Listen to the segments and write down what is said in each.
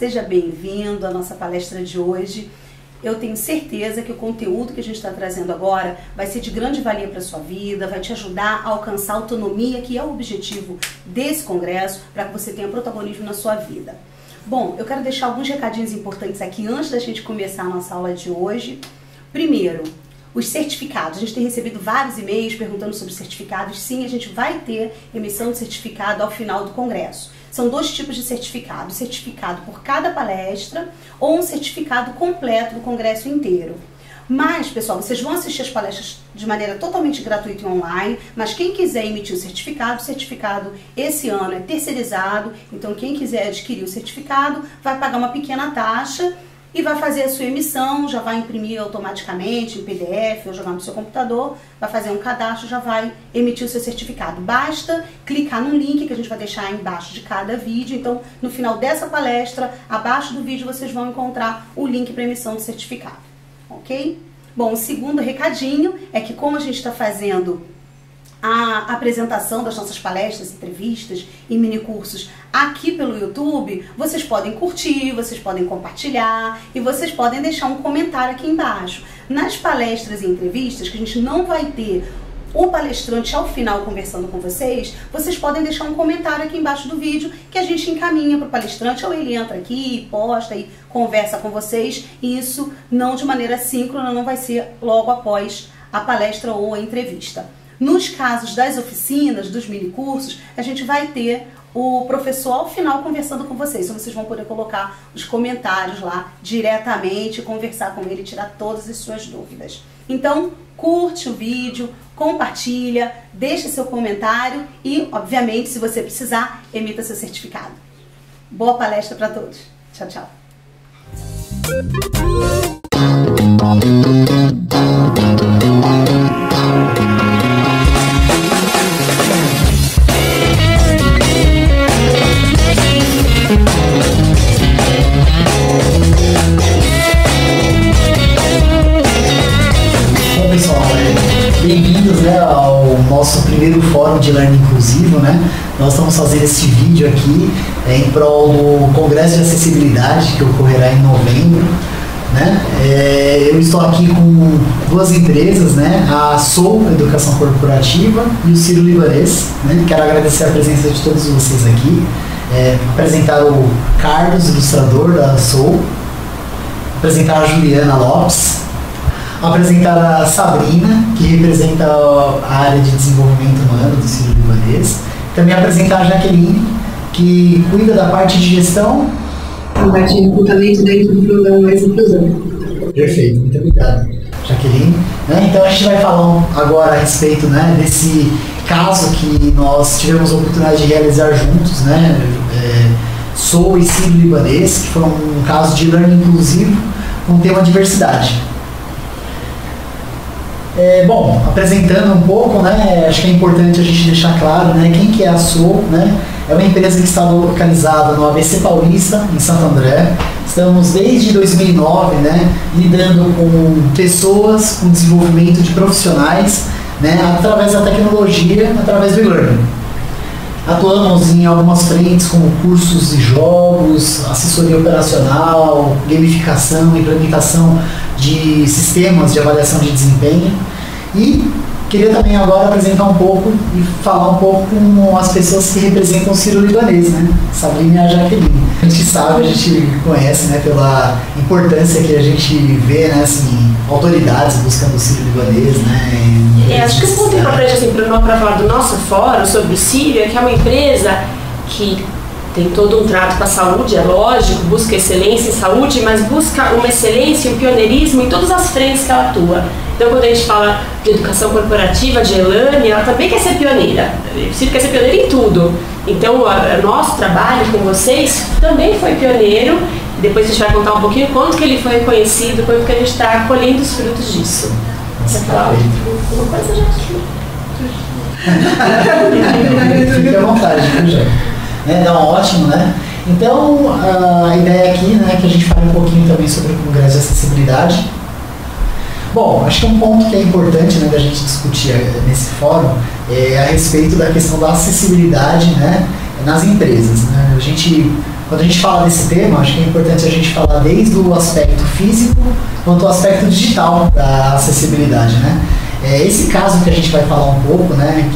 seja bem-vindo à nossa palestra de hoje. Eu tenho certeza que o conteúdo que a gente está trazendo agora vai ser de grande valia para a sua vida, vai te ajudar a alcançar a autonomia, que é o objetivo desse congresso, para que você tenha protagonismo na sua vida. Bom, eu quero deixar alguns recadinhos importantes aqui antes da gente começar a nossa aula de hoje. Primeiro, os certificados. A gente tem recebido vários e-mails perguntando sobre certificados. Sim, a gente vai ter emissão de certificado ao final do congresso. São dois tipos de certificado. Certificado por cada palestra ou um certificado completo do congresso inteiro. Mas, pessoal, vocês vão assistir as palestras de maneira totalmente gratuita e online, mas quem quiser emitir o certificado esse ano é terceirizado, então quem quiser adquirir o certificado vai pagar uma pequena taxa e vai fazer a sua emissão, já vai imprimir automaticamente em PDF ou jogar no seu computador, vai fazer um cadastro, já vai emitir o seu certificado. Basta clicar no link que a gente vai deixar embaixo de cada vídeo. Então, no final dessa palestra, abaixo do vídeo vocês vão encontrar o link para emissão do certificado, ok? Bom, o segundo recadinho é que como a gente está fazendo a apresentação das nossas palestras, entrevistas e minicursos aqui pelo YouTube, vocês podem curtir, vocês podem compartilhar e vocês podem deixar um comentário aqui embaixo. Nas palestras e entrevistas, que a gente não vai ter o palestrante ao final conversando com vocês, vocês podem deixar um comentário aqui embaixo do vídeo que a gente encaminha para o palestrante, ou ele entra aqui, posta e conversa com vocês, e isso não de maneira síncrona, não vai ser logo após a palestra ou a entrevista. Nos casos das oficinas, dos minicursos, a gente vai ter o professor ao final conversando com vocês. Então vocês vão poder colocar os comentários lá diretamente, conversar com ele, tirar todas as suas dúvidas. Então, curte o vídeo, compartilha, deixa seu comentário e, obviamente, se você precisar, emita seu certificado. Boa palestra para todos. Tchau, tchau. Bom, pessoal, bem-vindos, né, ao nosso primeiro fórum de Learning Inclusivo, né? Nós estamos fazendo esse vídeo aqui em prol do Congresso de Acessibilidade, que ocorrerá em novembro, né? Eu estou aqui com duas empresas, né? A Soul Educação Corporativa e o Ciro Libanês, né? Quero agradecer a presença de todos vocês aqui. Apresentar o Carlos, ilustrador da Soul, apresentar a Juliana Lopes, apresentar a Sabrina, que representa a área de desenvolvimento humano do Ciro Libanês, também apresentar a Jaqueline, que cuida da parte de gestão a parte de recrutamento dentro do programa Mais Inclusão. Perfeito, muito obrigado, Jaqueline. Então a gente vai falar agora a respeito, né, desse caso que nós tivemos a oportunidade de realizar juntos, né, Soul e Ciro Libanês, que foi um caso de learning inclusivo com o tema diversidade. Bom, apresentando um pouco, né, acho que é importante a gente deixar claro, né, quem que é a Soul, né? É uma empresa que está localizada no ABC Paulista, em Santo André. Estamos desde 2009, né, lidando com pessoas, com desenvolvimento de profissionais, né, através da tecnologia, através do e-learning. Atuamos em algumas frentes como cursos e jogos, assessoria operacional, gamificação, implementação de sistemas de avaliação de desempenho. E queria também agora apresentar um pouco e falar um pouco com as pessoas que representam o Ciro Libanês, né? Sabrina e a Jaqueline. A gente sabe, a gente conhece, né, pela importância que a gente vê, né, assim, autoridades buscando o Ciro Libanês, né? Acho que um ponto importante, assim, para falar do nosso fórum sobre o Ciro é que é uma empresa que tem todo um trato com a saúde, é lógico, busca excelência em saúde, mas busca uma excelência e um pioneirismo em todas as frentes que ela atua. Então, quando a gente fala de educação corporativa, de e-learning, ela também quer ser pioneira. O Ciro quer ser pioneira em tudo. Então, o nosso trabalho com vocês também foi pioneiro. Depois a gente vai contar um pouquinho quanto que ele foi reconhecido, quanto que a gente está colhendo os frutos disso. Você fala uma coisa, gente? Fique à vontade, viu, Não, ótimo, né? Então, a ideia aqui, né, é que a gente fale um pouquinho também sobre o Congresso de Acessibilidade. Bom, acho que um ponto que é importante, né, da gente discutir nesse fórum é a respeito da questão da acessibilidade, né, nas empresas, né? A gente quando a gente fala desse tema, acho que é importante a gente falar desde o aspecto físico quanto o aspecto digital da acessibilidade, né? Esse caso que a gente vai falar um pouco, né,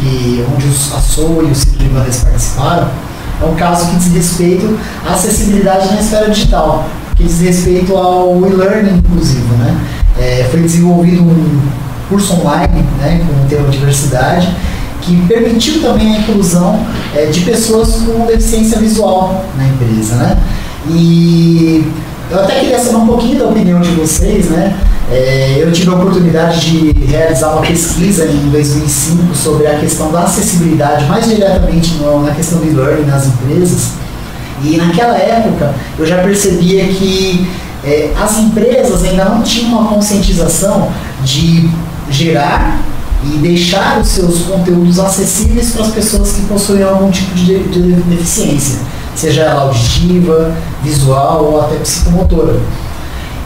onde a SOA e o Ciro Libanês participaram, é um caso que diz respeito à acessibilidade na esfera digital, que diz respeito ao e-learning inclusivo, né? Foi desenvolvido um curso online, né, com o tema diversidade, que permitiu também a inclusão de pessoas com deficiência visual na empresa, né? E eu até queria saber um pouquinho da opinião de vocês, né? Eu tive a oportunidade de realizar uma pesquisa em 2005 sobre a questão da acessibilidade, mais diretamente na questão do e-learning nas empresas. E naquela época eu já percebia que as empresas ainda não tinham uma conscientização de gerar e deixar os seus conteúdos acessíveis para as pessoas que possuem algum tipo de deficiência, seja ela auditiva, visual ou até psicomotora.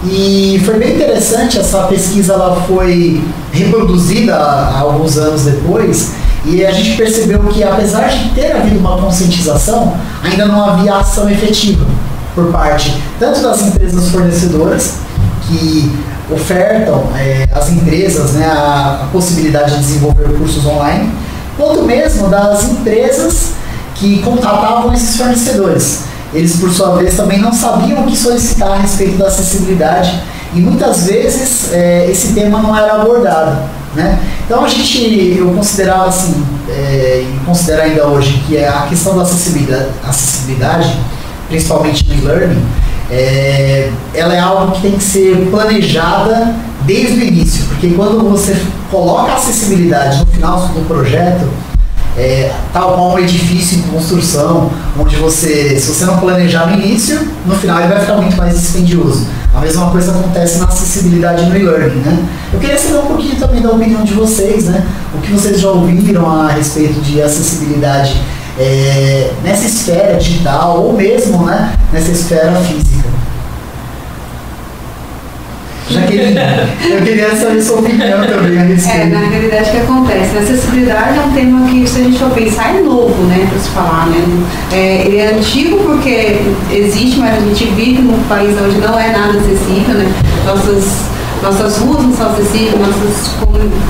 E foi bem interessante, essa pesquisa ela foi reproduzida há alguns anos depois, e a gente percebeu que, apesar de ter havido uma conscientização, ainda não havia ação efetiva por parte tanto das empresas fornecedoras, que ofertam às empresas, né, a possibilidade de desenvolver cursos online, quanto mesmo das empresas que contratavam esses fornecedores. Eles, por sua vez, também não sabiam o que solicitar a respeito da acessibilidade e muitas vezes esse tema não era abordado, né? Então eu considerava assim, e considero ainda hoje, que a questão da acessibilidade, principalmente no e-learning, ela é algo que tem que ser planejada desde o início, porque quando você coloca a acessibilidade no final do projeto, tal qual um edifício em construção, onde se você não planejar no início, no final ele vai ficar muito mais dispendioso. A mesma coisa acontece na acessibilidade no e-learning, né? Eu queria saber um pouquinho também da opinião de vocês, né? O que vocês já ouviram a respeito de acessibilidade nessa esfera digital ou mesmo, né, nessa esfera física. Eu queria saber sua opinião também a respeito. Na realidade, o que acontece? A acessibilidade é um tema que, se a gente for pensar, é novo, né, para se falar, né? Ele é antigo porque existe, mas a gente vive num país onde não é nada acessível, né? Nossas ruas não são acessíveis,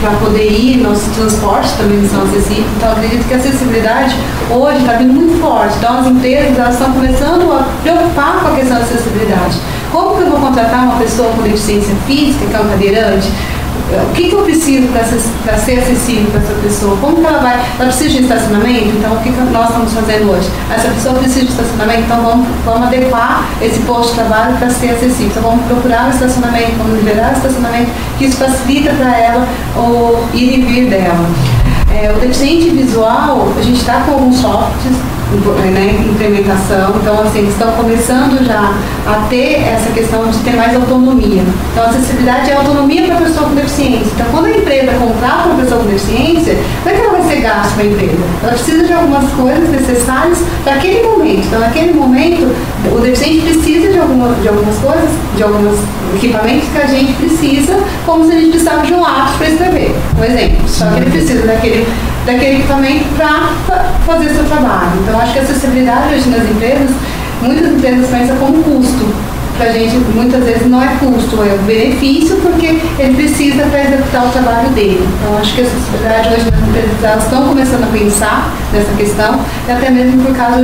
para poder ir, nossos transportes também não são acessíveis. Então, eu acredito que a acessibilidade hoje está vindo muito forte. Então, as empresas elas estão começando a preocupar com a questão da acessibilidade. Como que eu vou contratar uma pessoa com deficiência física, que é um cadeirante? O que eu preciso para ser acessível para essa pessoa? Como que ela precisa de estacionamento? Então, o que nós estamos fazendo hoje? Essa pessoa precisa de estacionamento, então vamos adequar esse posto de trabalho para ser acessível. Então, vamos procurar um estacionamento, vamos liberar o estacionamento, que isso facilita para ela o ir e vir dela. O deficiente visual, a gente está com alguns softwares, né, implementação, então assim, eles estão começando já a ter essa questão de ter mais autonomia. Então a acessibilidade é autonomia para a pessoa com deficiência. Então quando a empresa contrata uma pessoa com deficiência, não é que ela vai ser gasto para a empresa, ela precisa de algumas coisas necessárias para aquele momento. Então naquele momento o deficiente precisa de algumas coisas, de alguns equipamentos que a gente precisa, como se a gente precisava de um lápis para escrever, um exemplo. Só que ele precisa daquele equipamento para fazer seu trabalho. Então, acho que a acessibilidade hoje nas empresas, muitas empresas pensam como custo. Para a gente, muitas vezes, não é custo, é benefício, porque ele precisa para executar o trabalho dele. Então, acho que a acessibilidade hoje nas empresas elas estão começando a pensar nessa questão, e até mesmo por causa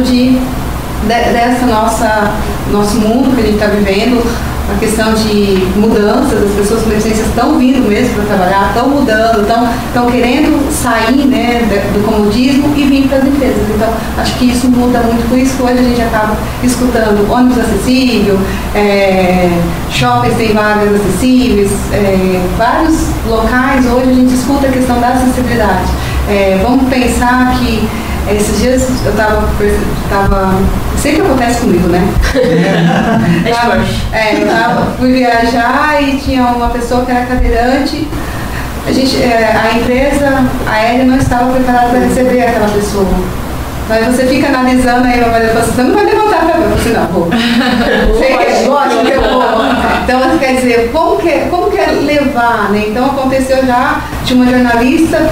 dessa nosso mundo que a gente está vivendo, a questão de mudanças, as pessoas com deficiência estão vindo mesmo para trabalhar, estão mudando, estão querendo sair, né, do comodismo e vir para as empresas. Então, acho que isso muda muito, por isso que hoje a gente acaba escutando ônibus acessível, shoppings tem vagas acessíveis, vários locais hoje a gente escuta a questão da acessibilidade. Vamos pensar que esses dias eu sempre acontece comigo, né? Fui viajar e tinha uma pessoa que era cadeirante. A empresa aérea não estava preparada para receber aquela pessoa. Aí você fica analisando aí, você não vai levantar para mim, você não, vou. Lógico que eu vou. Então, quer dizer, como que é levar, né? Então, aconteceu já de uma jornalista,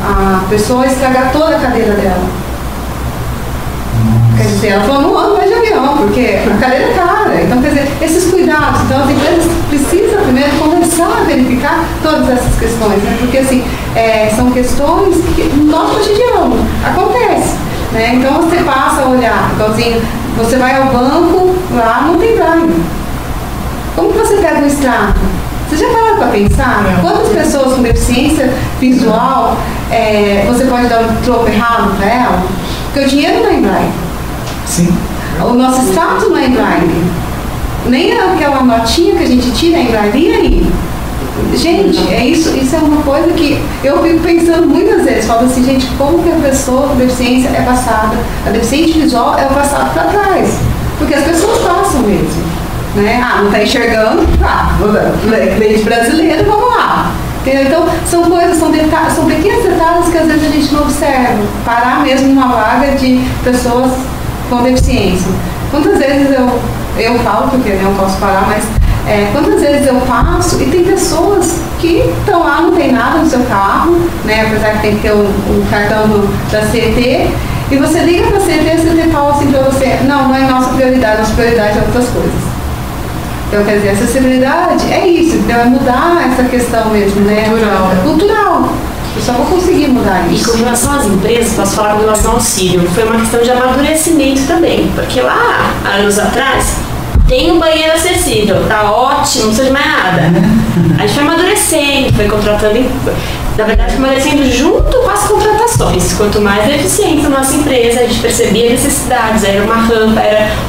a pessoa estragar toda a cadeira dela. Quer dizer, ela falou, não anda mais de avião, porque a cadeira é cara. Então, quer dizer, esses cuidados. Então, as empresas precisam primeiro conversar, verificar todas essas questões, né? Porque, assim, são questões que no nosso cotidiano acontece, né? Então, você passa a olhar, igualzinho, você vai ao banco, lá não tem braille. Como que você pega um extrato? Você já parou para pensar? Quantas pessoas com deficiência visual você pode dar um troco errado para ela? Porque o dinheiro não é em braille. Sim. O nosso status não é em braille. Nem aquela notinha que a gente tira é em braille. E aí? Gente, isso é uma coisa que eu fico pensando muitas vezes. Falo assim, gente, como que a pessoa com deficiência é passada? A deficiente visual é o passado para trás. Porque as pessoas passam mesmo. Né? Não está enxergando? Leite brasileiro, vamos lá. Entendeu? Então, são coisas, são pequenos detalhes que às vezes a gente não observa. Parar mesmo numa vaga de pessoas com deficiência. Quantas vezes eu falo, porque não posso parar, mas quantas vezes eu passo e tem pessoas que estão lá, não tem nada no seu carro, né? Apesar que tem que ter o cartão da CET, e você liga para a CET e a CET fala assim para você, não é nossa prioridade é outras coisas. Então, quer dizer, a acessibilidade é isso, então é mudar essa questão mesmo, né? Cultural. Eu só vou conseguir mudar isso. E com relação às empresas, posso falar com relação ao auxílio, foi uma questão de amadurecimento também, porque lá, anos atrás, tem um banheiro acessível, tá ótimo, não precisa de mais nada. A gente foi amadurecendo, foi contratando, na verdade, foi amadurecendo junto com as contratações. Quanto mais eficiente a nossa empresa, a gente percebia necessidades, era uma rampa,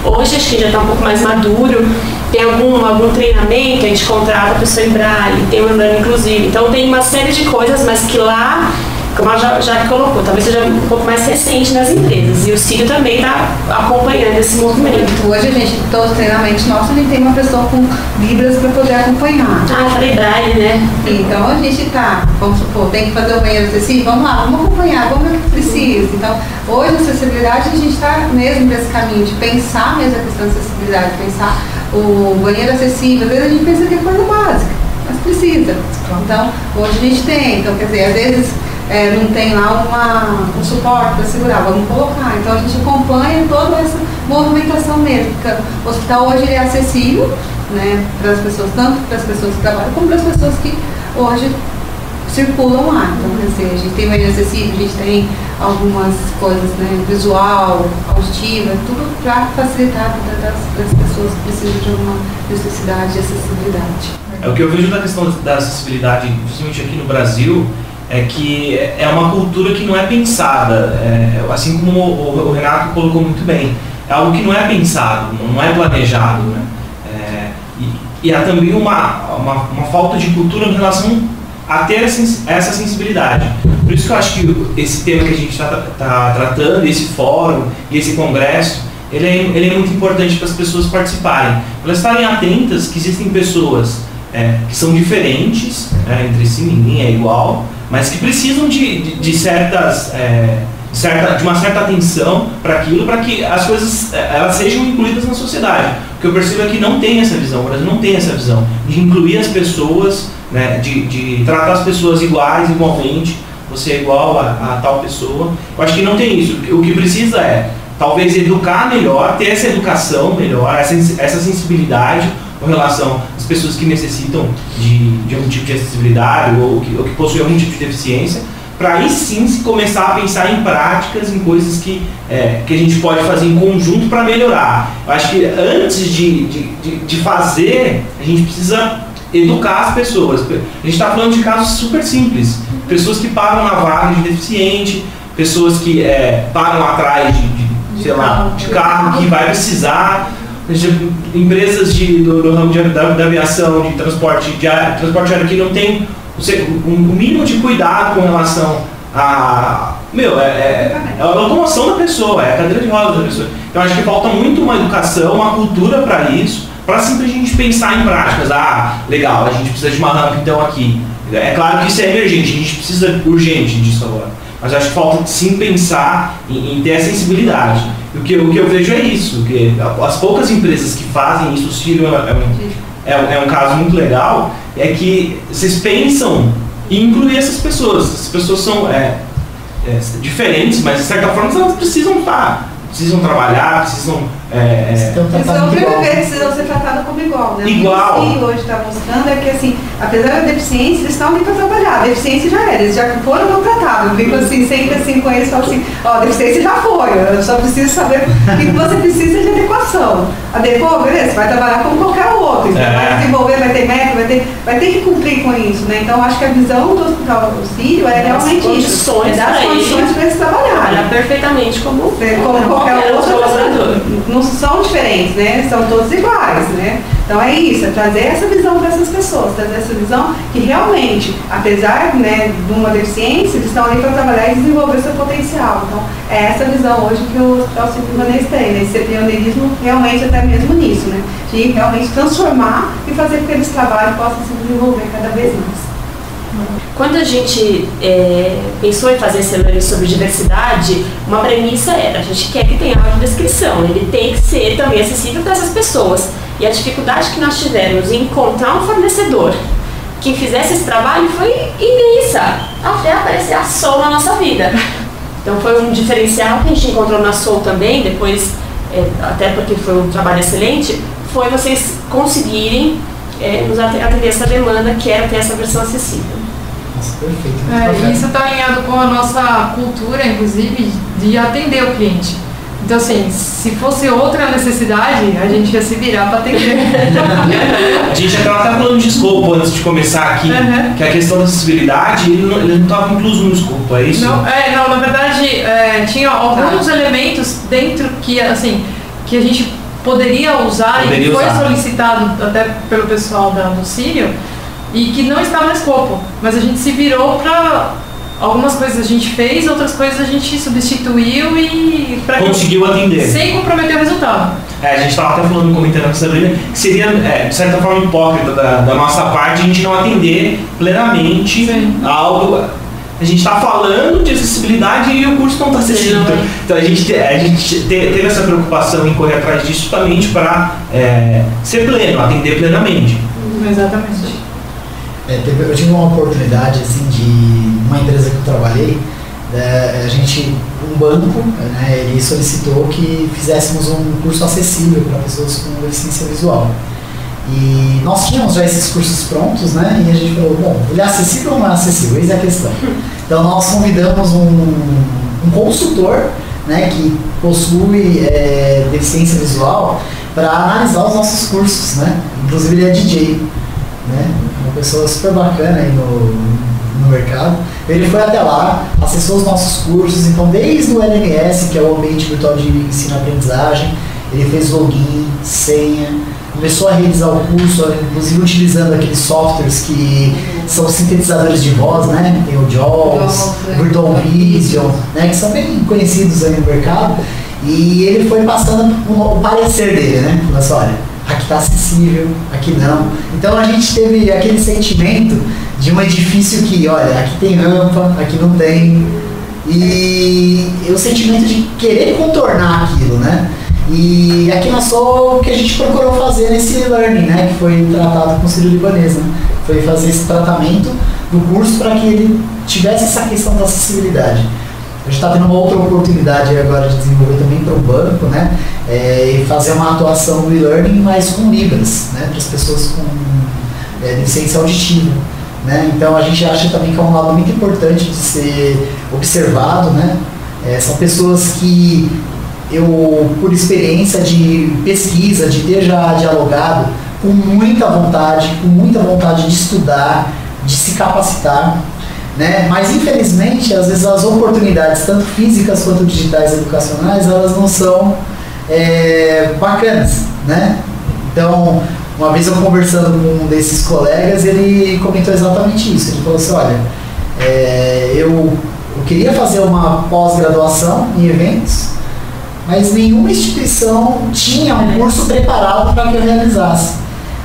hoje acho que já está um pouco mais maduro, tem algum treinamento, a gente contrata a pessoa em braille, tem um andando inclusive, então tem uma série de coisas, mas que lá, como a já colocou, talvez seja um pouco mais recente nas empresas, e o Círio também está acompanhando esse movimento. Hoje a gente, todos os treinamentos nossos, a gente tem uma pessoa com libras para poder acompanhar. Falei braille, né? Então a gente vamos supor, tem que fazer o banheiro acessível, vamos lá, vamos acompanhar, vamos ver o que precisa. Então, hoje a acessibilidade, a gente está mesmo nesse caminho de pensar mesmo a questão da acessibilidade, pensar o banheiro acessível. Às vezes a gente pensa que é coisa básica, mas precisa. Então, hoje a gente tem, então quer dizer, às vezes não tem lá um suporte para segurar, vamos colocar. Então a gente acompanha toda essa movimentação mesmo. Porque o hospital hoje ele é acessível, né, para as pessoas, tanto para as pessoas que trabalham como para as pessoas que hoje circulam lá. Então, quer dizer, a gente tem banheiro acessível, a gente tem algumas coisas, né, visual, auditiva, tudo para facilitar a vida das pessoas que precisam de alguma necessidade de acessibilidade. O que eu vejo da questão da acessibilidade, principalmente aqui no Brasil, é que é uma cultura que não é pensada, assim como o Renato colocou muito bem, é algo que não é pensado, não é planejado, né? E há também uma falta de cultura em relação a ter essa sensibilidade. Por isso que eu acho que esse tema que a gente está tratando, esse fórum e esse congresso, ele é muito importante para as pessoas participarem, para elas estarem atentas que existem pessoas que são diferentes, entre si, ninguém é igual, mas que precisam de uma certa atenção para aquilo, para que as coisas elas sejam incluídas na sociedade. O que eu percebo é que não tem essa visão, o Brasil não tem essa visão de incluir as pessoas, né, de tratar as pessoas igualmente, você é igual a tal pessoa. Eu acho que não tem isso. O que precisa talvez educar melhor, ter essa educação melhor, essa sensibilidade com relação às pessoas que necessitam de algum tipo de acessibilidade ou que possuem algum tipo de deficiência, para aí sim se começar a pensar em práticas, em coisas que a gente pode fazer em conjunto para melhorar. Eu acho que antes de fazer, a gente precisa educar as pessoas. A gente está falando de casos super simples, pessoas que pagam na vaga de deficiente, pessoas que pagam atrás de carro que vai precisar, empresas do ramo da aviação, de transporte aéreo que não tem o mínimo de cuidado com relação a a locomoção da pessoa, a cadeira de rodas da pessoa. Então acho que falta muito uma educação, uma cultura para isso, para simplesmente pensar em práticas. Legal, a gente precisa de uma rampa então aqui. É claro que isso é emergente, a gente precisa urgente disso agora, mas acho que falta sim pensar em ter a sensibilidade. O que eu vejo é isso, que as poucas empresas que fazem isso, o Círio é um caso muito legal, é que vocês pensam em incluir essas pessoas. Essas pessoas são diferentes, mas de certa forma elas precisam estar precisam trabalhar, precisam... precisam ser tratados como igual, né? Igual. O que hoje está mostrando é que, assim, apesar da deficiência, eles estão ali para trabalhar. A deficiência já era, eles já foram maltratados. Eu fico assim, sempre assim com eles, falo assim, ó, a deficiência já foi, eu só preciso saber o que você precisa de adequação. Adequou, beleza, vai trabalhar como qualquer outro, então vai desenvolver, vai ter meta, vai ter que cumprir com isso, né? Então, acho que a visão do Hospital Sírio é realmente isso, é dar as condições para eles trabalharem. Perfeitamente como qualquer outro colaborador. Não são diferentes, né? São todos iguais, né? Então é isso, é trazer essa visão para essas pessoas, trazer essa visão que realmente, apesar, né, de uma deficiência, eles estão ali para trabalhar e desenvolver seu potencial. Então é essa visão hoje que o Hospital Sírio-Libanês tem, né? Esse pioneirismo realmente até mesmo nisso, né? De realmente transformar e fazer com que eles trabalhem e possam se desenvolver cada vez mais. Quando a gente pensou em fazer esse learning sobre diversidade, uma premissa era, a gente quer que tenha audiodescrição, ele tem que ser também acessível para essas pessoas. E a dificuldade que nós tivemos em encontrar um fornecedor que fizesse esse trabalho foi imensa, até aparecer a Soul na nossa vida. Então foi um diferencial que a gente encontrou na Soul também, depois, até porque foi um trabalho excelente, foi vocês conseguirem nos atender essa demanda, que era ter essa versão acessível. Nossa, perfeito. Isso está alinhado com a nossa cultura, inclusive, de atender o cliente. Então, assim, se fosse outra necessidade, a gente ia se virar para atender. A gente já estava falando de escopo antes de começar aqui, que a questão da acessibilidade, ele não estava incluso no escopo, é isso? Não, na verdade, tinha alguns elementos dentro que, assim, que a gente poderia usar e foi solicitado até pelo pessoal do Sírio e que não estava no escopo, mas a gente se virou para algumas coisas a gente fez, outras coisas a gente substituiu e conseguiu atender sem comprometer o resultado. A gente estava até falando, comentando com a Sabrina, que seria de certa forma hipócrita da nossa parte a gente não atender plenamente algo. A gente está falando de acessibilidade e o curso não está acessível. Então a gente teve essa preocupação em correr atrás disso justamente para ser pleno, atender plenamente. Exatamente. Eu tive uma oportunidade assim, de uma empresa que eu trabalhei, um banco, né, ele solicitou que fizéssemos um curso acessível para pessoas com deficiência visual. E nós tínhamos já esses cursos prontos, né? E a gente falou, bom, ele é acessível ou não é acessível? Eis a questão. Então nós convidamos um consultor, né, que possui deficiência visual para analisar os nossos cursos, né? Inclusive ele é DJ, né? Uma pessoa super bacana aí no mercado. Ele foi até lá, acessou os nossos cursos, então desde o LMS, que é o Ambiente Virtual de Ensino-Aprendizagem, ele fez login, senha, começou a realizar o curso, inclusive utilizando aqueles softwares que são sintetizadores de voz, né? Tem o JAWS, Virtual Vision, né? Que são bem conhecidos aí no mercado. E ele foi passando o parecer dele, né? Falando assim, olha, aqui está acessível, aqui não. Então a gente teve aquele sentimento de um edifício que, olha, aqui tem rampa, aqui não tem. E o sentimento de querer contornar aquilo, né? E aqui na Soul, o que a gente procurou fazer nesse learning, né, que foi tratado com o Sírio-Libanês, né, foi fazer esse tratamento do curso para que ele tivesse essa questão da acessibilidade. A gente está tendo uma outra oportunidade agora de desenvolver também para o banco, né, e fazer uma atuação no e-learning, mas com Libras, né, para as pessoas com deficiência auditiva. Né? Então a gente acha também que é um lado muito importante de ser observado, né? São pessoas que eu, por experiência de pesquisa, de ter já dialogado, com muita vontade de estudar, de se capacitar, né? Mas infelizmente, às vezes as oportunidades, tanto físicas quanto digitais educacionais, elas não são bacanas, né? Então, uma vez eu conversando com um desses colegas, ele comentou exatamente isso. Ele falou assim, olha, eu queria fazer uma pós-graduação em eventos, mas nenhuma instituição tinha um curso preparado para que eu realizasse.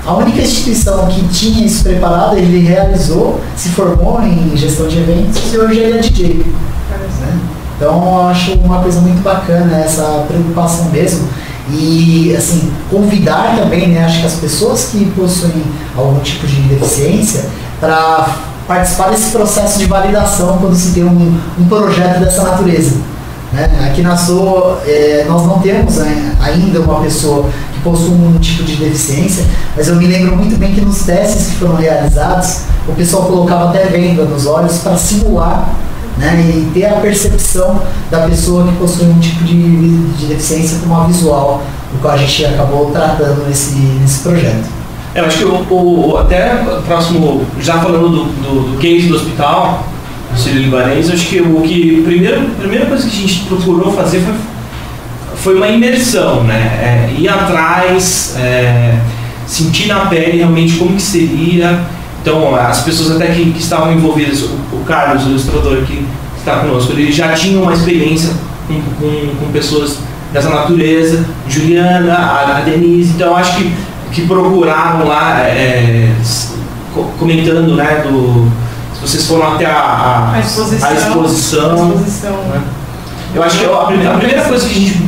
A única instituição que tinha isso preparado, ele realizou, se formou em gestão de eventos e hoje ele é DJ. Né? Então eu acho uma coisa muito bacana essa preocupação mesmo. E assim, convidar também, né, acho que as pessoas que possuem algum tipo de deficiência para participar desse processo de validação quando se tem um projeto dessa natureza. né? Aqui na SOA, nós não temos ainda uma pessoa que possui um tipo de deficiência, mas eu me lembro muito bem que nos testes que foram realizados, o pessoal colocava até venda nos olhos para simular, né, e ter a percepção da pessoa que possui um tipo de deficiência como a visual, o qual a gente acabou tratando nesse projeto. Eu acho que até próximo, já falando do case do hospital, do Sírio-Libanês, acho que a primeira coisa que a gente procurou fazer foi uma imersão, né? Ir atrás, sentir na pele realmente como que seria. Então, as pessoas até que estavam envolvidas, o Carlos, o ilustrador que está conosco, ele já tinha uma experiência com pessoas dessa natureza, Juliana, a Denise, então eu acho que procuraram lá, comentando, né, se vocês foram até a exposição, né? Eu acho que a primeira coisa que a gente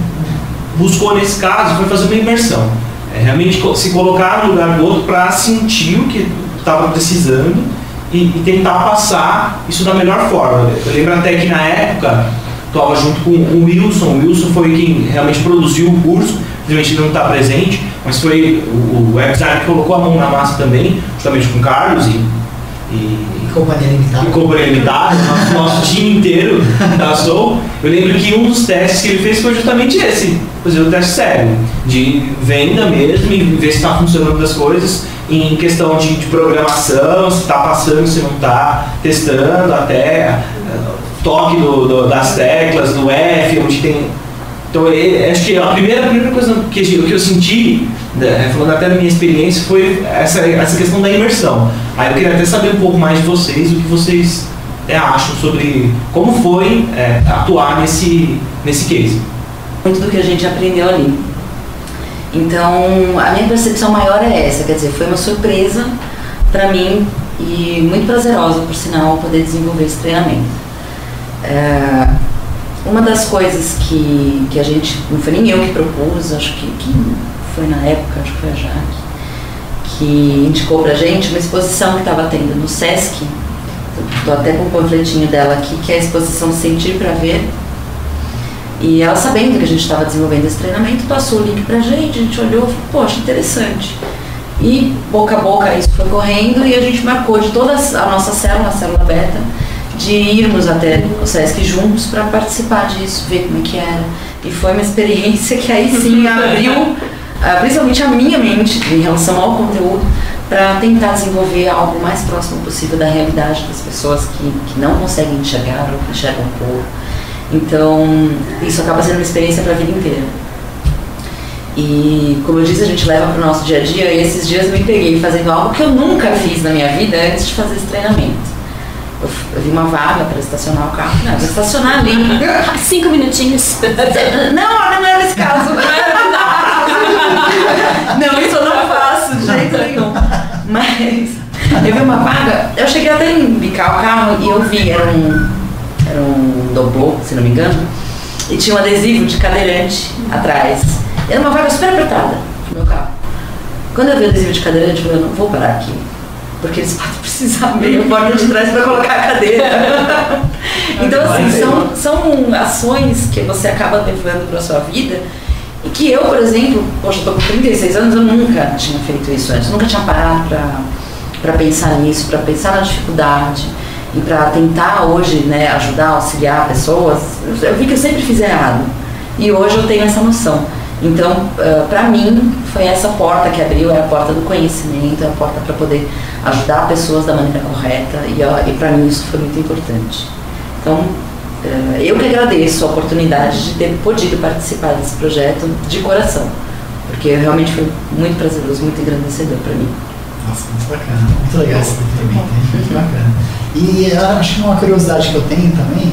buscou nesse caso foi fazer uma imersão, realmente se colocar no lugar do outro para sentir o que estava precisando e tentar passar isso da melhor forma. Eu lembro até que na época estava junto com o Wilson foi quem realmente produziu o curso, infelizmente ele não está presente, mas foi o webdesigner que colocou a mão na massa também, justamente com o Carlos e Companhia Limitada, nosso time inteiro da Soul. Eu lembro que um dos testes que ele fez foi justamente esse, fazer o teste sério, de venda mesmo e ver se está funcionando as coisas, em questão de programação, se está passando, se não está, testando até toque das teclas, do F, onde tem. Então, acho que a primeira coisa que eu senti, falando até da minha experiência, foi essa questão da imersão. Aí eu queria até saber um pouco mais de vocês, o que vocês acham sobre como foi atuar nesse case. Muito do que a gente aprendeu ali. Então, a minha percepção maior é essa, quer dizer, foi uma surpresa para mim e muito prazerosa, por sinal, poder desenvolver esse treinamento. Uma das coisas que a gente, não foi nem eu que propus, acho que foi na época, acho que foi a Jaque, que indicou pra gente uma exposição que estava tendo no Sesc, estou até com o panfletinho dela aqui, que é a exposição Sentir para Ver, e ela, sabendo que a gente estava desenvolvendo esse treinamento, passou o link pra gente, a gente olhou e falou, poxa, interessante. E boca a boca isso foi correndo e a gente marcou de toda a nossa célula, a célula beta, de irmos até o Sesc juntos para participar disso, ver como é que era. E foi uma experiência que aí sim abriu, principalmente a minha mente em relação ao conteúdo, para tentar desenvolver algo mais próximo possível da realidade das pessoas que não conseguem enxergar ou que enxergam pouco. Então, isso acaba sendo uma experiência para a vida inteira. E, como eu disse, a gente leva para o nosso dia a dia, e esses dias eu me peguei fazendo algo que eu nunca fiz na minha vida antes de fazer esse treinamento. Eu vi uma vaga para estacionar o carro. Não, vou estacionar ali. 5 minutinhos. Não era esse caso. Não, isso eu não faço de jeito nenhum. Mas eu vi uma vaga, eu cheguei até a embicar o carro e eu vi, era um doblô, se não me engano, e tinha um adesivo de cadeirante atrás. Era uma vaga super apertada no meu carro. Quando eu vi o adesivo de cadeirante, eu falei, eu não vou parar aqui, porque eles podem precisar meio porta de trás para colocar a cadeira. Então, assim, são ações que você acaba levando para a sua vida e que eu, por exemplo, poxa, estou com 36 anos, eu nunca tinha feito isso antes, nunca tinha parado para pensar nisso, para pensar na dificuldade e para tentar hoje, né, ajudar, auxiliar pessoas. Eu vi que eu sempre fiz errado e hoje eu tenho essa noção. Então, para mim, foi essa porta que abriu, é a porta do conhecimento, é a porta para poder ajudar pessoas da maneira correta e para mim isso foi muito importante. Então, eu que agradeço a oportunidade de ter podido participar desse projeto de coração, porque realmente foi muito prazeroso, muito engrandecedor para mim. Nossa, muito bacana, muito legal esse depoimento, muito bacana. E acho que uma curiosidade que eu tenho também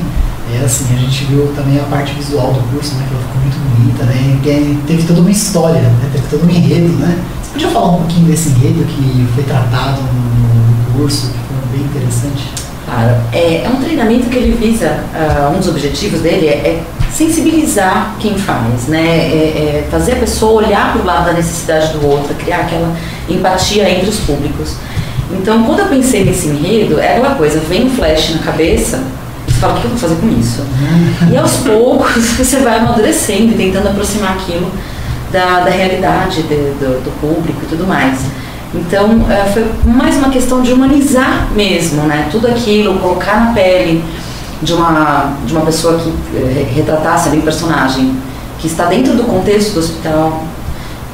é assim, a gente viu também a parte visual do curso, né, que ela ficou muito bonita, né, e teve toda uma história, né, teve todo um enredo, né. Você podia falar um pouquinho desse enredo que foi tratado no curso, que foi bem interessante? Claro, é um treinamento que ele visa, um dos objetivos dele é sensibilizar quem faz, né, fazer a pessoa olhar para o lado da necessidade do outro, criar aquela empatia entre os públicos. Então, quando eu pensei nesse enredo, é aquela coisa, vem um flash na cabeça, Você fala, o que eu vou fazer com isso? E aos poucos você vai amadurecendo e tentando aproximar aquilo da realidade do público e tudo mais. Então, foi mais uma questão de humanizar mesmo, né? Tudo aquilo, colocar na pele de uma pessoa que retratasse ali um personagem que está dentro do contexto do hospital,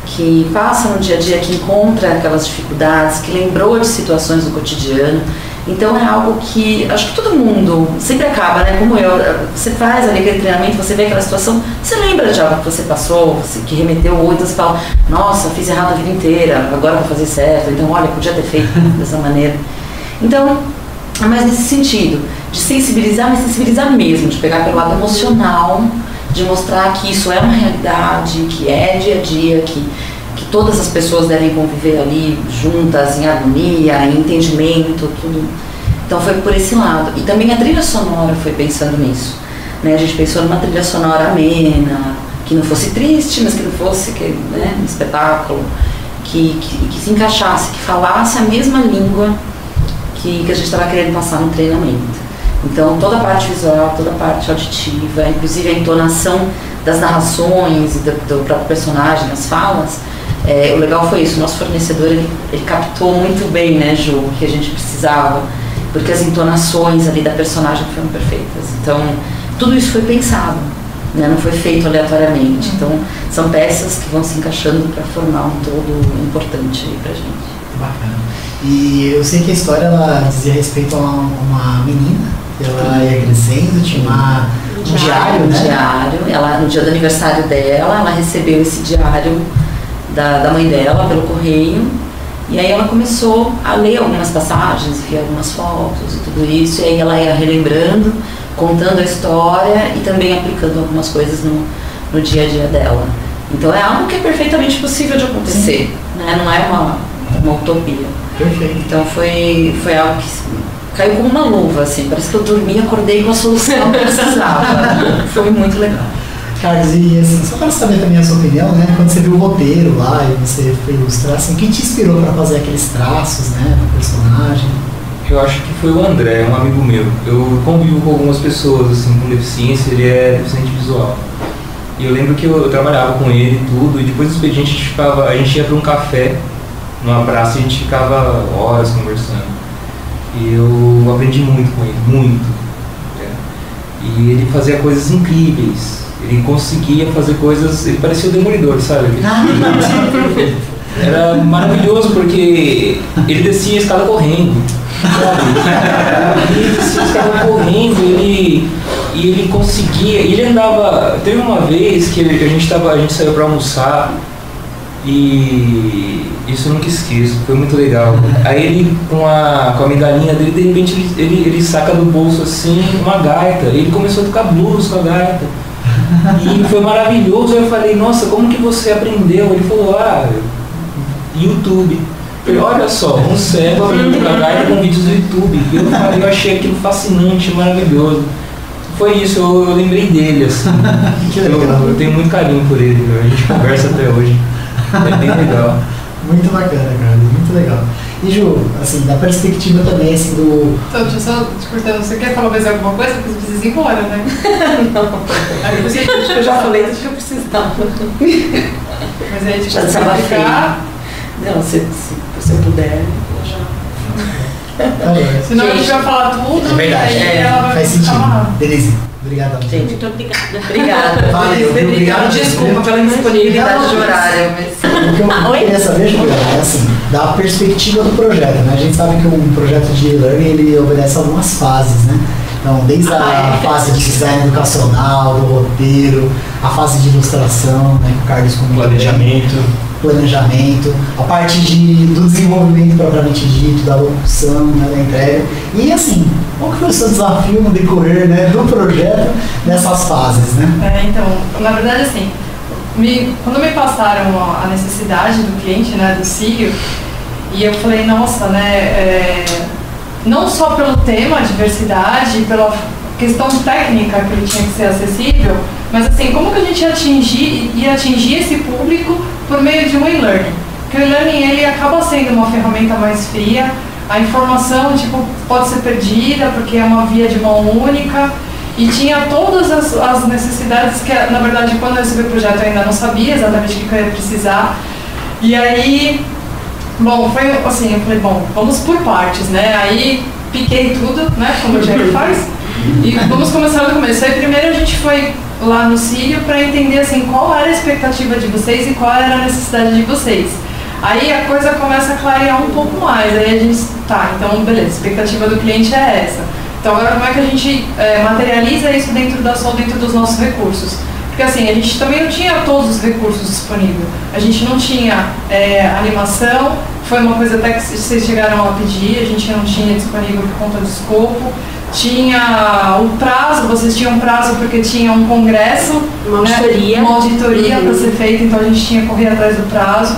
que passa no dia a dia, que encontra aquelas dificuldades, que lembrou de situações do cotidiano. Então é algo que acho que todo mundo sempre acaba, né? Como eu, você faz ali aquele treinamento, você vê aquela situação, você lembra de algo que você passou, que remeteu, ou então você fala, nossa, fiz errado a vida inteira, agora vou fazer certo, então olha, podia ter feito dessa maneira. Então, é mais nesse sentido, de sensibilizar, mas sensibilizar mesmo, de pegar pelo lado emocional, de mostrar que isso é uma realidade, que é dia a dia, que todas as pessoas devem conviver ali juntas, em harmonia, em entendimento, tudo. Então foi por esse lado. E também a trilha sonora foi pensando nisso, né? A gente pensou numa trilha sonora amena, que não fosse triste, mas que não fosse um espetáculo, que se encaixasse, que falasse a mesma língua que a gente estava querendo passar no treinamento. Então toda a parte visual, toda a parte auditiva, inclusive a entonação das narrações e do próprio personagem, as falas, o legal foi isso, o nosso fornecedor ele captou muito bem, né, Ju, o que a gente precisava, porque as entonações ali da personagem foram perfeitas. Então tudo isso foi pensado, né, não foi feito aleatoriamente. Então são peças que vão se encaixando para formar um todo importante aí pra gente. Bacana. E eu sei que a história ela dizia respeito a uma menina, ela ia crescendo, tinha um diário, né? Diário. Ela, no dia do aniversário dela, ela recebeu esse diário da mãe dela pelo correio, e aí ela começou a ler algumas passagens, ver algumas fotos e tudo isso, e aí ela ia relembrando, contando a história e também aplicando algumas coisas no dia a dia dela. Então é algo que é perfeitamente possível de acontecer, né? Não é uma utopia. Perfeito. Então foi algo que caiu como uma luva, assim, parece que eu dormi e acordei com a solução que eu precisava. Foi muito legal. Carlos, e assim, só para saber também a sua opinião, né? Quando você viu o roteiro lá e você foi ilustrar, assim, quem te inspirou para fazer aqueles traços, né, do personagem? Eu acho que foi o André, um amigo meu. Eu convivo com algumas pessoas assim com deficiência, ele é deficiente visual. E eu lembro que eu trabalhava com ele e tudo, e depois do expediente a gente ia para um café numa praça e a gente ficava horas conversando. E eu aprendi muito com ele, muito. E ele fazia coisas incríveis. Ele conseguia fazer coisas, ele parecia o Demolidor, sabe? Era maravilhoso porque ele descia a escada correndo, sabe? Ele descia a escada correndo, e ele conseguia, ele andava. Teve uma vez que a gente saiu para almoçar, e isso eu nunca esqueço, foi muito legal. Aí ele, com a migalhinha dele, de repente ele saca do bolso assim uma gaita, e ele começou a tocar blues com a gaita. E foi maravilhoso. Eu falei, nossa, como que você aprendeu? Ele falou, YouTube. Eu falei, olha só, um cego aprendendo a tocar gaita com vídeos do YouTube. Eu achei aquilo fascinante, maravilhoso. Foi isso, eu lembrei dele, assim. Eu tenho muito carinho por ele, a gente conversa até hoje. É bem legal. Muito bacana, cara, muito legal. E Ju, assim, da perspectiva também, assim, do... Então, deixa eu só te cortar, você quer falar mais alguma coisa? Porque você precisa ir embora, né? Não. Aí você, acho que eu já falei tudo que eu precisava. Mas aí a gente vai explicar. Não, se você puder, eu já... Senão a gente vai falar tudo. É verdade, ela vai faz sentido. Denise, obrigada. Gente, Muito obrigada. Obrigada. Valeu, obrigado. Desculpa pela indisponibilidade de horário, mas... O que eu queria saber, Juliana, é assim, da perspectiva do projeto, né? A gente sabe que um projeto de e-learning, ele obedece a algumas fases, né? Então, desde a fase de design educacional, do roteiro, a fase de ilustração, né, que o Carlos comentou. Planejamento, a parte do desenvolvimento propriamente dito, da locução, né, da entrega. E assim, qual que foi o seu desafio no decorrer, né, do projeto nessas fases, né? Então, na verdade, assim, quando me passaram a necessidade do cliente, né, do Círio, e eu falei, nossa, né, não só pelo tema diversidade, pela questão técnica que ele tinha que ser acessível, mas assim, como que a gente ia atingir esse público por meio de um e-learning? Porque o e-learning, ele acaba sendo uma ferramenta mais fria, a informação tipo, pode ser perdida porque é uma via de mão única. E tinha todas as necessidades que, na verdade, quando eu recebi o projeto eu ainda não sabia exatamente o que eu ia precisar. E aí, bom, foi assim, eu falei, bom, vamos por partes, né? Aí piquei tudo, né, como o Jack faz, e vamos começar do começo. Aí primeiro a gente foi lá no Sírio para entender assim, qual era a expectativa de vocês e qual era a necessidade de vocês. Aí a coisa começa a clarear um pouco mais, aí a gente, tá, então beleza, a expectativa do cliente é essa. Então agora como é que a gente materializa isso dentro da Sol, dentro dos nossos recursos? Porque assim, a gente também não tinha todos os recursos disponíveis. A gente não tinha animação, foi uma coisa até que vocês chegaram a pedir, a gente não tinha disponível por conta do escopo. Tinha o prazo, vocês tinham prazo porque tinha um congresso, uma auditoria para ser feita, então a gente tinha que correr atrás do prazo.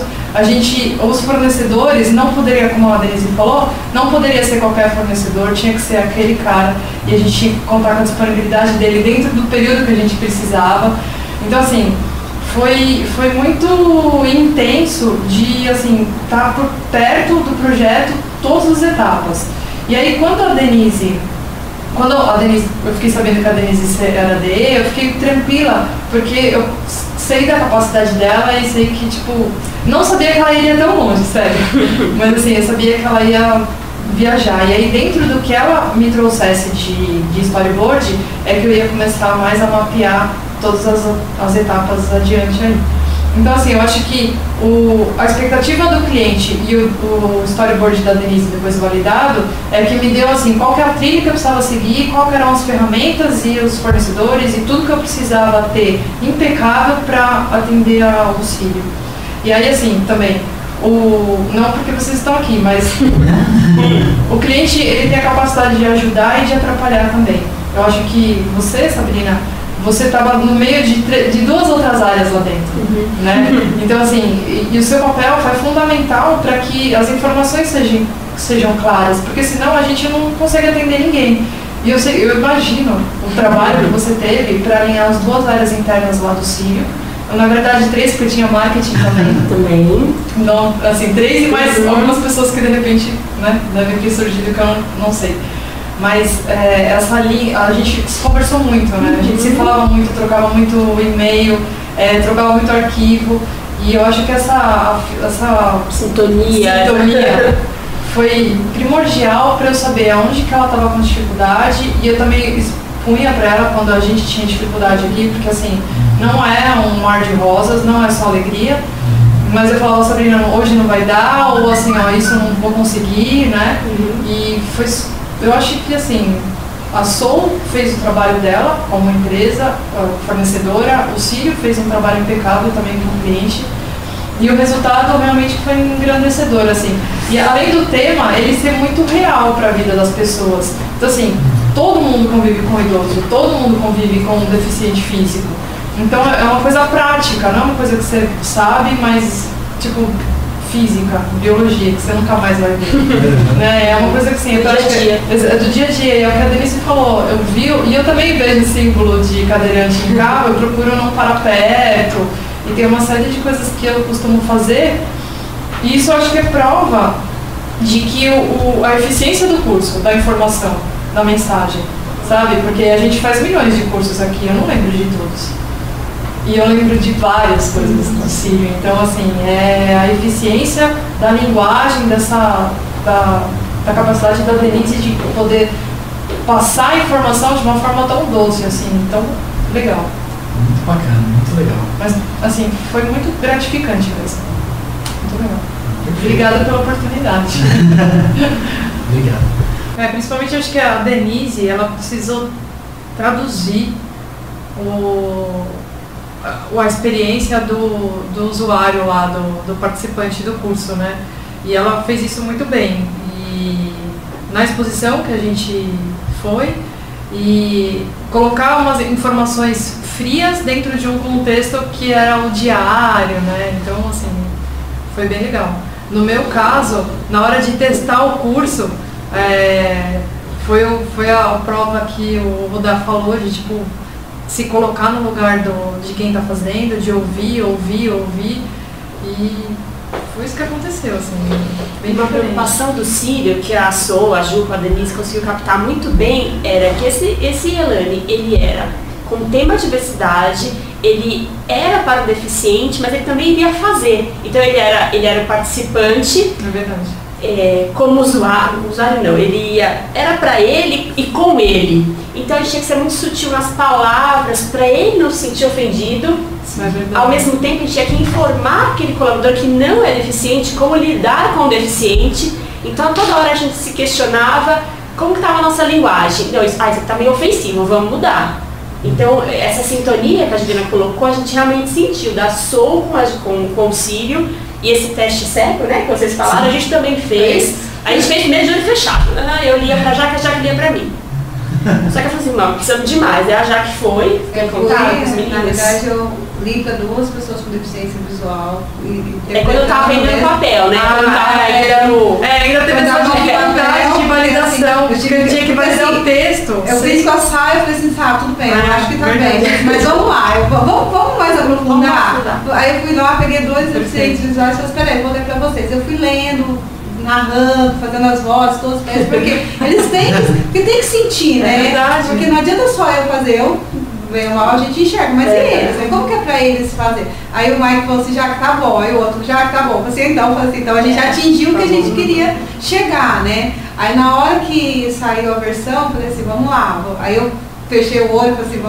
Os fornecedores não poderia, como a Denise falou, não poderia ser qualquer fornecedor, tinha que ser aquele cara e a gente tinha que contar com a disponibilidade dele dentro do período que a gente precisava. Então assim, foi muito intenso de assim, estar por perto do projeto, todas as etapas. E aí quando a Denise, eu fiquei sabendo que a Denise era DE, eu fiquei tranquila, porque eu sei da capacidade dela e sei que, tipo, não sabia que ela iria tão longe, sério. Mas assim, eu sabia que ela ia viajar. E aí dentro do que ela me trouxesse de storyboard, é que eu ia começar mais a mapear todas as etapas adiante aí. Então assim, eu acho que a expectativa do cliente e o storyboard da Denise depois validado é que me deu assim, qual que é a trilha que eu precisava seguir, qual que eram as ferramentas e os fornecedores e tudo que eu precisava ter impecável para atender ao Sírio. E aí assim, também, não porque vocês estão aqui, mas o cliente ele tem a capacidade de ajudar e de atrapalhar também. Eu acho que você, Sabrina, você estava no meio de duas outras áreas lá dentro, né? Então assim, e o seu papel foi fundamental para que as informações sejam claras, porque senão a gente não consegue atender ninguém. E eu imagino o trabalho que você teve para alinhar as duas áreas internas lá do Sírio. Na verdade, 3, porque tinha marketing também. Então, assim, 3 e mais algumas pessoas que de repente, né, devem ter surgido que eu não sei. Mas essa linha, a gente se conversou muito, né? A gente se falava muito, trocava muito e-mail, trocava muito arquivo. E eu acho que essa sintonia foi primordial para eu saber aonde que ela estava com dificuldade. E eu também expunha para ela quando a gente tinha dificuldade aqui, porque assim, não é um mar de rosas, não é só alegria. Mas eu falava, Sabrina, hoje não vai dar, ou assim, ó, isso eu não vou conseguir, né? E foi... Eu acho que assim, a Sol fez o trabalho dela como empresa, fornecedora, o Sírio fez um trabalho impecável também com o cliente e o resultado realmente foi engrandecedor, assim. E além do tema, ele ser muito real para a vida das pessoas. Então assim, todo mundo convive com idoso, todo mundo convive com um deficiente físico. Então é uma coisa prática, não é uma coisa que você sabe, mas tipo... física, biologia, que você nunca mais vai ver. Né? É uma coisa que assim, é do dia a dia. E é o que a Denise falou, eu vi, e eu também vejo símbolo de cadeirante em carro, eu procuro não parar perto, e tem uma série de coisas que eu costumo fazer, e isso eu acho que é prova de que a eficiência do curso, da informação, da mensagem, sabe? Porque a gente faz milhões de cursos aqui, eu não lembro de todos. E eu lembro de várias coisas do Sírio. Então, assim, é a eficiência da linguagem, da capacidade da Denise de poder passar a informação de uma forma tão doce, assim. Então, legal. Muito bacana, muito legal. Mas, assim, foi muito gratificante mesmo. Muito legal. Obrigada pela oportunidade. Obrigado. Principalmente, acho que a Denise, ela precisou traduzir a experiência do usuário lá, do participante do curso, né? E ela fez isso muito bem. E na exposição que a gente foi, e colocar umas informações frias dentro de um contexto que era o diário, né? Então, assim, foi bem legal. No meu caso, na hora de testar o curso, foi a prova que o Rudá falou de, tipo, se colocar no lugar de quem está fazendo, de ouvir, e foi isso que aconteceu, assim, bem Uma diferente. preocupação do Círio, que a Sol, a Ju, a Denise conseguiu captar muito bem, era que esse Elane, ele era com tema diversidade, ele era para o deficiente, mas ele também iria fazer. Então ele era o participante. É verdade. Como usuário não, ele era para ele e com ele. Então a gente tinha que ser muito sutil nas palavras para ele não se sentir ofendido. Ao mesmo tempo a gente tinha que informar aquele colaborador que não é deficiente como lidar com o deficiente. Então toda hora a gente se questionava como que estava a nossa linguagem. Não, isso está meio ofensivo, vamos mudar. Então essa sintonia que a Juliana colocou, a gente realmente sentiu da Sol com o Círio. E esse teste cego, né, que vocês falaram, a gente também fez. A gente fez primeiro de olho fechado. Eu lia pra Jaque, a Jaque lia pra mim. Só que eu falei assim, não, precisamos demais. Aí a Jaque foi, fiquei contada com os meninos. Na verdade, eu li para 2 pessoas com deficiência visual. Quando eu tava vendo no papel, né? Quando eu tava ainda no... ainda teve essa dificuldade de validação. Eu tinha que validar o texto. Eu fiz com a Sara e falei assim, tudo bem, eu acho que tá bem. Mas vamos lá, vamos mais aprofundar. Aí eu fui lá, peguei 2 deficientes visuais e falei, espera aí, vou ler pra vocês. Eu fui lendo, narrando, fazendo as vozes, todos os pés, porque eles têm que sentir, né? É verdade. Porque não adianta só eu fazer, bem ou mal a gente enxerga, mas e eles? Né? Como que é pra eles fazer? Aí o Mike falou assim, já que tá bom, aí o outro, já que tá bom. Então a gente atingiu o que a gente queria chegar, né? Aí na hora que saiu a versão, eu falei assim, vamos lá. Aí eu fechei o olho e falei assim,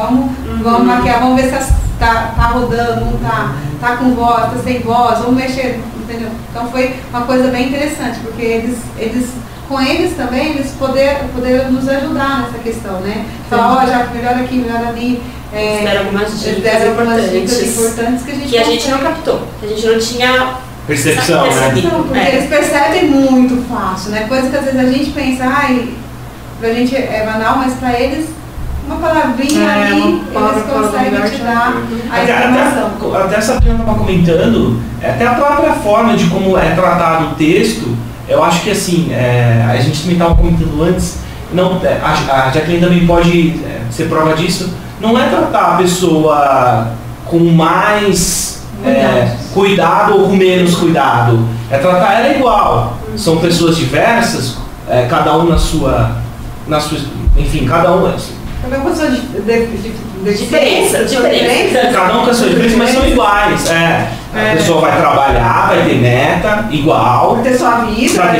vamos maquiar, vamos ver se tá rodando, não tá com voz, tá sem voz, vamos mexer, entendeu? Então foi uma coisa bem interessante, porque eles com eles também, eles poderam nos ajudar nessa questão, né? Falar, já melhor aqui, melhor ali. Deram algumas dicas importantes que a gente não captou, que a gente não tinha percepção, né? Porque eles percebem muito fácil, né? Coisa que às vezes a gente pensa, pra gente é banal, mas pra eles, uma palavrinha ali, eles conseguem te dar a informação. Até essa Sabrina estava comentando, até a própria forma de como é tratado o texto, eu acho que assim, a gente também estava comentando antes, a Jacqueline também pode ser prova disso, não é tratar a pessoa com mais cuidado ou com menos cuidado, é tratar ela igual. São pessoas diversas, cada um na sua, enfim, cada um Cada um com a sua diferença. Cada um com a sua diferença, mas são iguais. A pessoa vai trabalhar, vai ter meta, igual. Pra ter sua vida.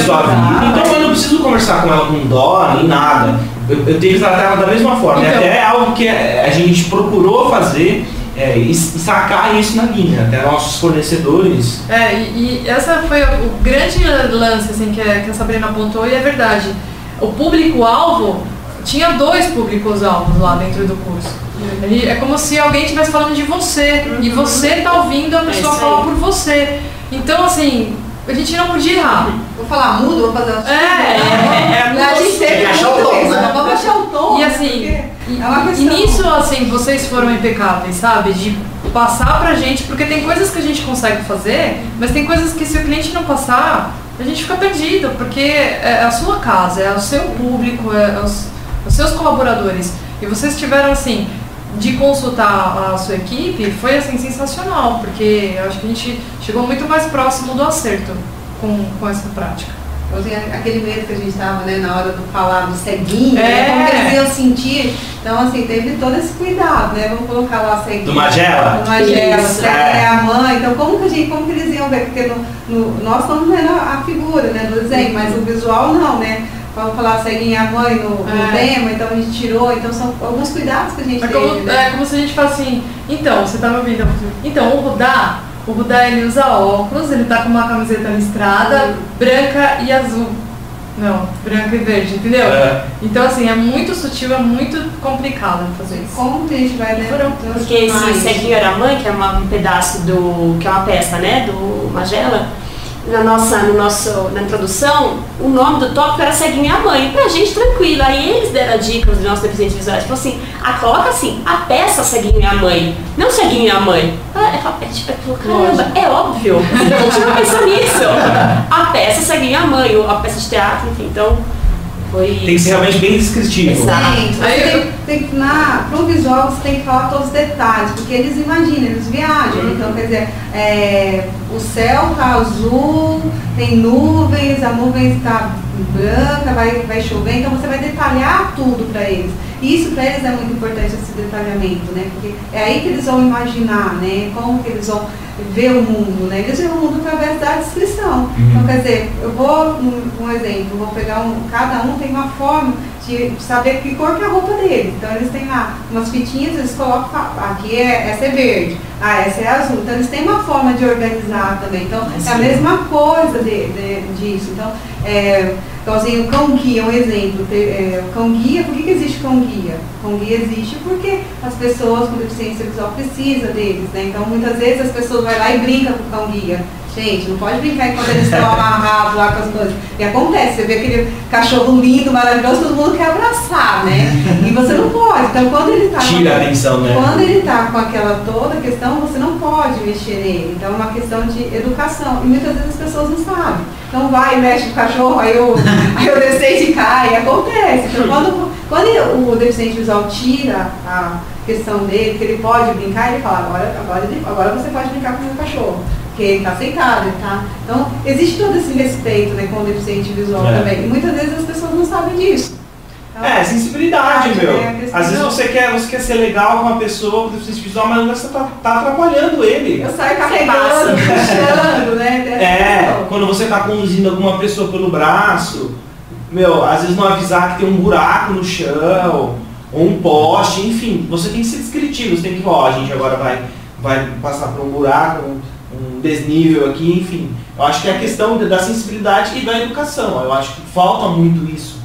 Então eu não preciso conversar com ela com dó, nem nada. Eu tenho que tratar ela da mesma forma. Então, até é algo que a gente procurou fazer e sacar isso na linha, até nossos fornecedores. E essa foi o grande lance assim, que a Sabrina apontou, e é verdade. O público-alvo, tinha 2 públicos-alvos lá dentro do curso. É como se alguém estivesse falando de você, e você tá ouvindo a pessoa falar por você. Então, assim, a gente não podia errar. Vou falar mudo, vou fazer a gente teve que achar o tom, né? Vamos achar o tom. E assim, e nisso, assim, vocês foram impecáveis, sabe? De passar pra gente, porque tem coisas que a gente consegue fazer, mas tem coisas que se o cliente não passar, a gente fica perdido, porque é a sua casa, é o seu público, os seus colaboradores. E vocês tiveram, assim, de consultar a sua equipe, foi, assim, sensacional, porque eu acho que a gente chegou muito mais próximo do acerto com essa prática. Aquele medo que a gente estava, né, na hora do falar do ceguinho, como que eles iam sentir. Então, assim, teve todo esse cuidado, né? Vamos colocar lá ceguinho. Do Magela? Do Magela, ceguinho é a mãe. Então, como que eles iam ver? Porque nós estamos vendo a figura, né, do desenho, mas o visual não, né? Vamos falar ceguinha a mãe no demo, então a gente tirou, então são alguns cuidados que a gente teve. Né? É como se a gente fala assim, então, você estava ouvindo, então o Rudá ele usa óculos, ele tá com uma camiseta listrada, branca e azul. Não, branca e verde, entendeu? Então assim, é muito sutil, é muito complicado fazer isso. Como que a gente vai ler? Porque esse ceguinho era a mãe, que é um pedaço que é uma peça, né, do Magela. Na introdução, o nome do tópico era Ceguinho e a Mãe, pra gente tranquilo. Aí eles deram a dica aos nossos deficientes visuais, falou assim, coloca assim, a peça Ceguinho e a Mãe, não Ceguinho e a Mãe. Caramba, é óbvio, a gente não pensa nisso. A peça Ceguinho e a Mãe, ou a peça de teatro, enfim, então Tem que ser realmente bem descritivo. Exato. Para o visual você tem que falar todos os detalhes, porque eles imaginam, eles viajam. Então, quer dizer, o céu está azul, tem nuvens, a nuvem está branca, vai chover, então você vai detalhar tudo para eles. E isso para eles é muito importante, esse detalhamento, né? Porque é aí que eles vão imaginar, né? Como que eles vão ver o mundo, né? Eles veem o mundo através da descrição. Então, quer dizer, eu vou, um exemplo, vou pegar cada um tem uma forma de saber que cor que é a roupa deles. Então, eles têm lá umas fitinhas, eles colocam, aqui essa é verde, essa é azul. Então, eles têm uma forma de organizar também. Então, é a mesma coisa disso. Então, o cão-guia é um exemplo. Cão-guia, por que existe cão-guia? Cão-guia existe porque as pessoas com deficiência visual precisam deles, né? Então, muitas vezes as pessoas vão lá e brincam com o cão-guia. Gente, não pode brincar enquanto eles estão amarrados lá com as coisas. E acontece, você vê aquele cachorro lindo, maravilhoso, todo mundo quer abraçar, né? E você não pode. Então, quando ele está tira a atenção, né? Quando ele está com aquela toda questão, você não pode mexer nele. Então, é uma questão de educação. E muitas vezes as pessoas não sabem. Então, vai e mexe com o cachorro, aí o deficiente cai, acontece. Então, quando o deficiente visual tira a questão dele, que ele pode brincar, ele fala, agora você pode brincar com o meu cachorro. Porque ele está aceitado, tá? Então, existe todo esse respeito, né, com o deficiente visual também. E muitas vezes as pessoas não sabem disso. Então, sensibilidade, meu. Às vezes você quer ser legal com uma pessoa com deficiência visual, mas você tá atrapalhando ele. Eu saio carregando, puxando, né? Quando você tá conduzindo alguma pessoa pelo braço, às vezes não avisar que tem um buraco no chão, ou um poste, enfim, você tem que ser descritivo, você tem que a gente agora vai passar por um buraco, um desnível aqui, enfim. Eu acho que é a questão da sensibilidade e da educação. Eu acho que falta muito isso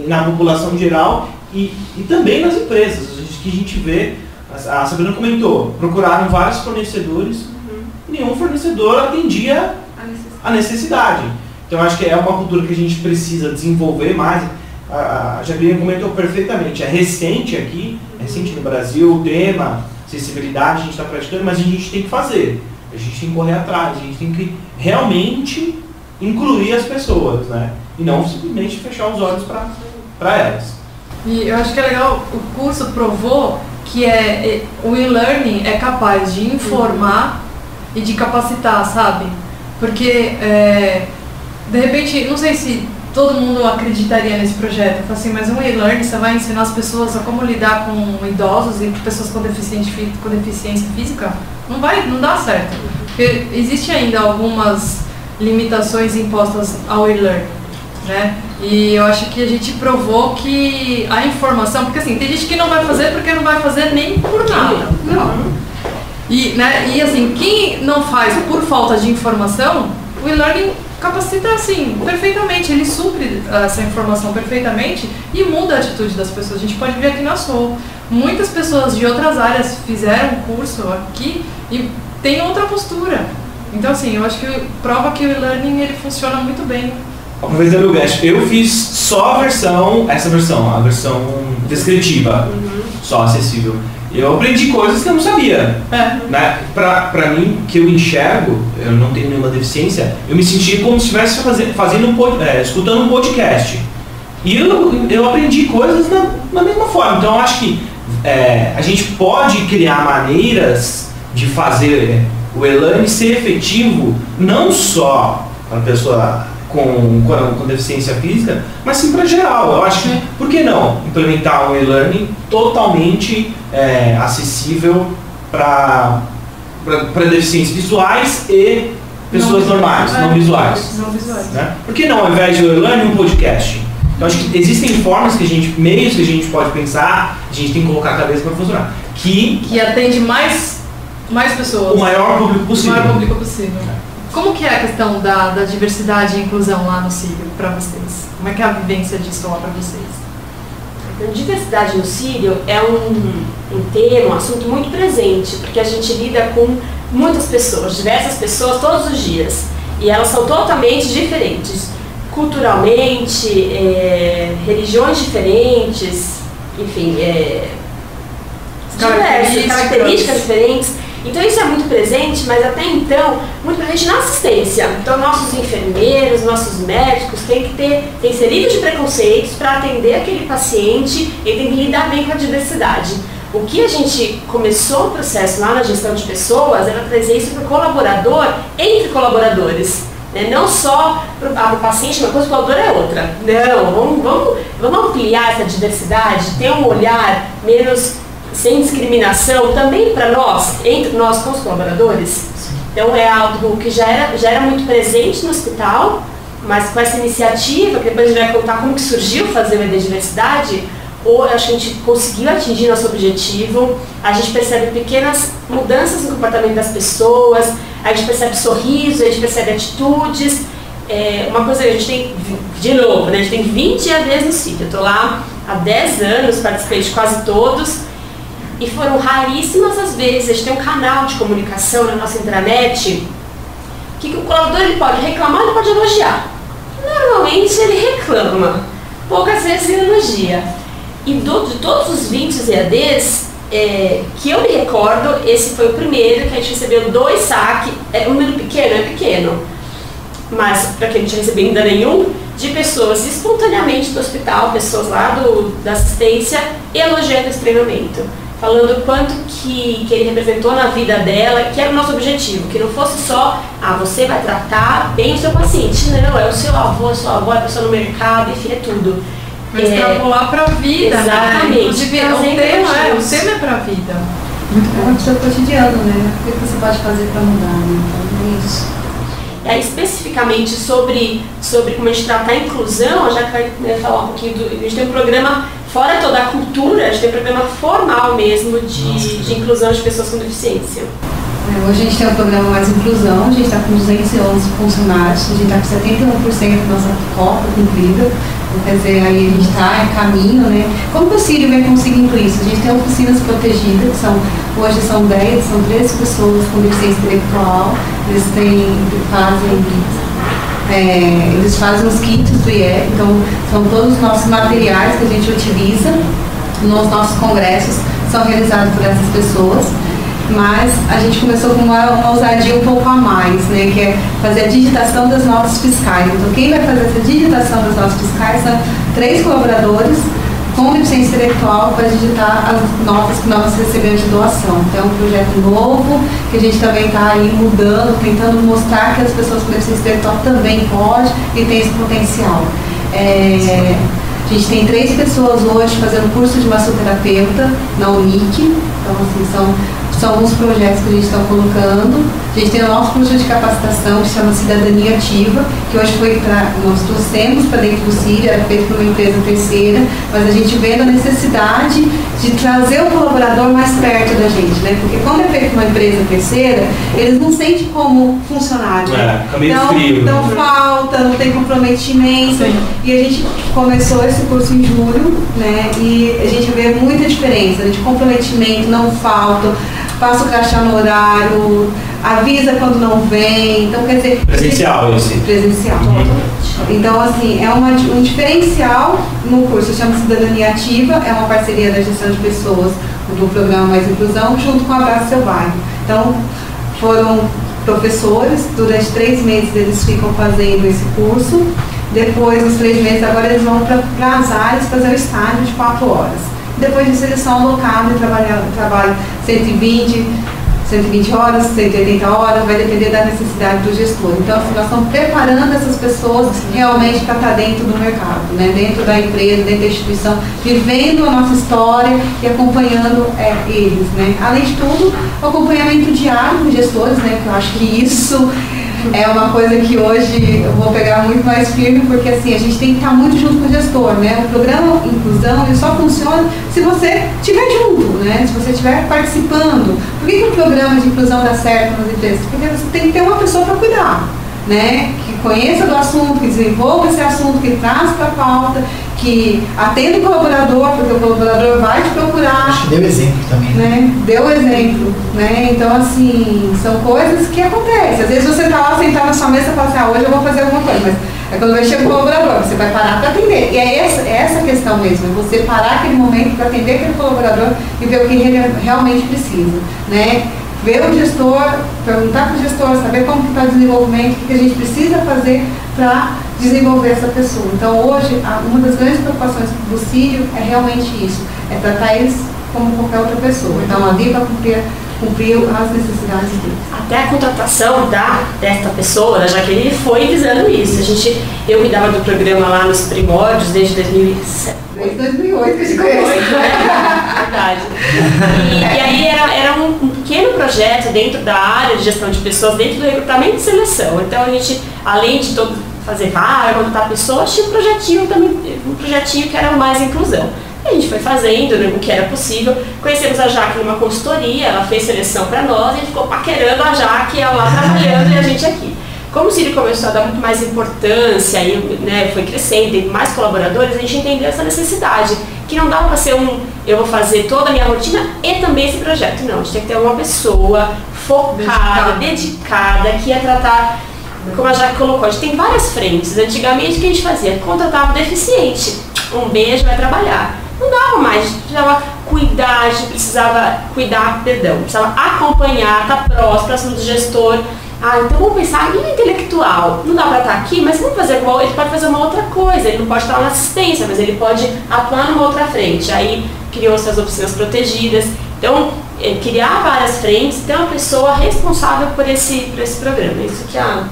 na população geral e também nas empresas. Que a gente vê, a Sabrina comentou, procuraram vários fornecedores, nenhum fornecedor atendia a necessidade. Então eu acho que é uma cultura que a gente precisa desenvolver mais. A Sabrina comentou perfeitamente, é recente aqui, recente no Brasil, o tema acessibilidade a gente está praticando, mas a gente tem que fazer. A gente tem que correr atrás, a gente tem que realmente incluir as pessoas, né? E não simplesmente fechar os olhos para elas. E eu acho que é legal, o curso provou que o e-learning é capaz de informar e de capacitar, sabe? Porque, de repente, não sei se todo mundo acreditaria nesse projeto, assim, mas um e-learning você vai ensinar as pessoas a como lidar com idosos e pessoas com deficiência física, não dá certo. Porque existem ainda algumas limitações impostas ao e-learning, né? E eu acho que a gente provou que a informação, porque assim, tem gente que não vai fazer porque não vai fazer nem por nada. Não. E assim, quem não faz por falta de informação, o e-learning capacita assim, perfeitamente, ele supre essa informação perfeitamente e muda a atitude das pessoas. A gente pode ver aqui na SOU, muitas pessoas de outras áreas fizeram o curso aqui e tem outra postura. Então assim, eu acho que prova que o e-learning ele funciona muito bem. Aproveitando o gancho, eu fiz só a versão descritiva, só acessível. Eu aprendi coisas que eu não sabia. Né? Pra mim, que eu enxergo, eu não tenho nenhuma deficiência, eu me senti como se estivesse escutando um podcast. E eu aprendi coisas na mesma forma. Então eu acho que a gente pode criar maneiras de fazer o e-learning ser efetivo, não só para a pessoa com deficiência física, mas sim para geral. Eu acho que, por que não implementar um e-learning totalmente acessível para deficientes visuais e pessoas normais, não visuais. Né? Por que não, ao invés de e-learning, um podcast? Então acho que existem meios que a gente pode pensar, a gente tem que colocar a cabeça para funcionar. Que atende mais pessoas. O maior público possível. Como que é a questão da diversidade e inclusão lá no Círio para vocês? Como é que é a vivência disso lá para vocês? A diversidade no Círio é um tema, um assunto muito presente, porque a gente lida com muitas pessoas, diversas pessoas todos os dias. E elas são totalmente diferentes, culturalmente, religiões diferentes, enfim, diversas, características diferentes. Então isso é muito presente, mas até então, muito presente na assistência. Então nossos enfermeiros, nossos médicos têm que ser livres de preconceitos para atender aquele paciente e tem que lidar bem com a diversidade. O que a gente começou o processo lá na gestão de pessoas era trazer isso para o colaborador, entre colaboradores. Né? Não só para o paciente, uma coisa, o colaborador é outra. Não, vamos ampliar essa diversidade, ter um olhar menos sem discriminação também para nós, entre nós com os colaboradores. Então é algo que já era muito presente no hospital, mas com essa iniciativa, que depois a gente vai contar como que surgiu fazer o ED Diversidade, acho que a gente conseguiu atingir nosso objetivo, a gente percebe pequenas mudanças no comportamento das pessoas, a gente percebe sorriso, a gente percebe atitudes. Uma coisa que a gente tem, de novo, né, a gente tem 20 EADs no CIV, eu estou lá há 10 anos, participei de quase todos, e foram raríssimas as vezes, a gente tem um canal de comunicação na nossa intranet, que o colaborador ele pode reclamar, ele pode elogiar. Normalmente ele reclama, poucas vezes ele elogia. E de todos os 20 EADs que eu me recordo, esse foi o primeiro que a gente recebeu 2 saques, um número pequeno, é pequeno, mas para quem não tinha recebido ainda nenhum, de pessoas espontaneamente do hospital, pessoas lá da assistência, elogiando esse treinamento, falando o quanto que ele representou na vida dela, que era o nosso objetivo, que não fosse só, você vai tratar bem o seu paciente, não, é o seu avô, a sua avó, a pessoa no mercado, enfim, é tudo. Extrapolar para a vida, exatamente, né? Inclusive, o tema é para a vida. Muito bom do seu cotidiano, né? O que você pode fazer para mudar, né? Então, é isso. E aí, especificamente sobre como a gente tratar a inclusão, já que vai falar um pouquinho a gente tem um programa, fora toda a cultura, a gente tem um programa formal mesmo de inclusão de pessoas com deficiência. Hoje a gente tem um programa Mais Inclusão, a gente está com 211 funcionários, a gente está com 71% da nossa cota cumprida, quer dizer, aí a gente está em caminho, né? Como que o Círio vai conseguir incluir isso? A gente tem oficinas protegidas, que hoje são 13 pessoas com deficiência intelectual, eles fazem os kits do IE, então são todos os nossos materiais que a gente utiliza nos nossos congressos, são realizados por essas pessoas. Mas a gente começou com uma ousadia um pouco a mais, né, que é fazer a digitação das notas fiscais. Então, quem vai fazer essa digitação das notas fiscais são 3 colaboradores com deficiência intelectual para digitar as notas que nós recebemos de doação. Então, é um projeto novo, que a gente também está aí mudando, tentando mostrar que as pessoas com deficiência intelectual também podem e têm esse potencial. A gente tem 3 pessoas hoje fazendo curso de massoterapeuta na UNIC, então assim, são alguns projetos que a gente está colocando. A gente tem o nosso curso de capacitação que se chama Cidadania Ativa, que hoje nós trouxemos para dentro do Círio, era feito por uma empresa terceira, mas a gente vê a necessidade de trazer o colaborador mais perto da gente, né? Porque quando é feito por uma empresa terceira, eles não sentem como funcionário. Então falta, não tem comprometimento. Sim. E a gente começou esse curso em julho, né? E a gente vê muita diferença, de comprometimento, não falta, passa o crachá no horário, avisa quando não vem, então quer dizer... Presencial, Presencial. Então, assim, é um diferencial no curso, chama Cidadania Ativa, é uma parceria da gestão de pessoas do programa Mais Inclusão, junto com o Abraço Seu Bairro. Então, foram professores, durante 3 meses eles ficam fazendo esse curso, depois, nos 3 meses, agora eles vão para as áreas fazer o estágio de 4 horas. Depois disso, eles são alocados e trabalham 120 horas, 180 horas, vai depender da necessidade do gestor. Então, assim, nós estamos preparando essas pessoas realmente para estar dentro do mercado, né? Dentro da empresa, dentro da instituição, vivendo a nossa história e acompanhando eles, né? Além de tudo, o acompanhamento diário dos gestores, né? Que eu acho que isso é uma coisa que hoje eu vou pegar muito mais firme, porque assim, a gente tem que estar muito junto com o gestor, né? O programa Inclusão, ele só funciona se você estiver junto, né? Se você estiver participando. Por que o programa de inclusão dá certo nas empresas? Porque você tem que ter uma pessoa para cuidar, né? Que conheça do assunto, que desenvolva esse assunto, que traz para a pauta, que atenda o colaborador, porque o colaborador vai te procurar. Acho que deu exemplo também, né? Deu exemplo, né? Então, assim, são coisas que acontecem. Às vezes você está lá sentado na sua mesa e fala assim, hoje eu vou fazer alguma coisa, mas é quando vai chegar o colaborador, você vai parar para atender. E é essa questão mesmo, é você parar aquele momento para atender aquele colaborador e ver o que ele realmente precisa, né? ver o gestor, perguntar para o gestor, saber como está o desenvolvimento, o que a gente precisa fazer para desenvolver essa pessoa. Então hoje, uma das grandes preocupações do Sírio é realmente isso, é tratar eles como qualquer outra pessoa. Então ali para cumprir as necessidades deles. Até a contratação desta pessoa, da Jaqueline, foi visando isso. Eu cuidava do programa lá nos primórdios desde 2007. Desde 2008 que a gente conhece. Verdade. E aí era um pequeno projeto dentro da área de gestão de pessoas, dentro do recrutamento e seleção. Então a gente, além de fazer vaga, contratar pessoas, tinha um projetinho que era mais inclusão. E a gente foi fazendo, né, o que era possível. Conhecemos a Jaque numa consultoria, ela fez seleção para nós, a gente ficou paquerando a Jaque, ela lá trabalhando e a gente aqui. Como o Sírio começou a dar muito mais importância e, né, foi crescendo, teve mais colaboradores, a gente entendeu essa necessidade, que não dava para ser eu vou fazer toda a minha rotina e também esse projeto. Não, a gente tem que ter uma pessoa focada, dedicada, que ia tratar, como a Jaque colocou, a gente tem várias frentes. Antigamente o que a gente fazia? Contratava o deficiente, um beijo, vai trabalhar. Não dava mais, a gente precisava precisava acompanhar, estar próximo do gestor. Então vamos pensar em intelectual. Não dá para estar aqui, mas vamos fazer ele pode fazer uma outra coisa, ele não pode estar na assistência, mas ele pode atuar numa outra frente. Aí criou-se as oficinas protegidas. Então, criar várias frentes, ter uma pessoa responsável por esse programa. Isso que a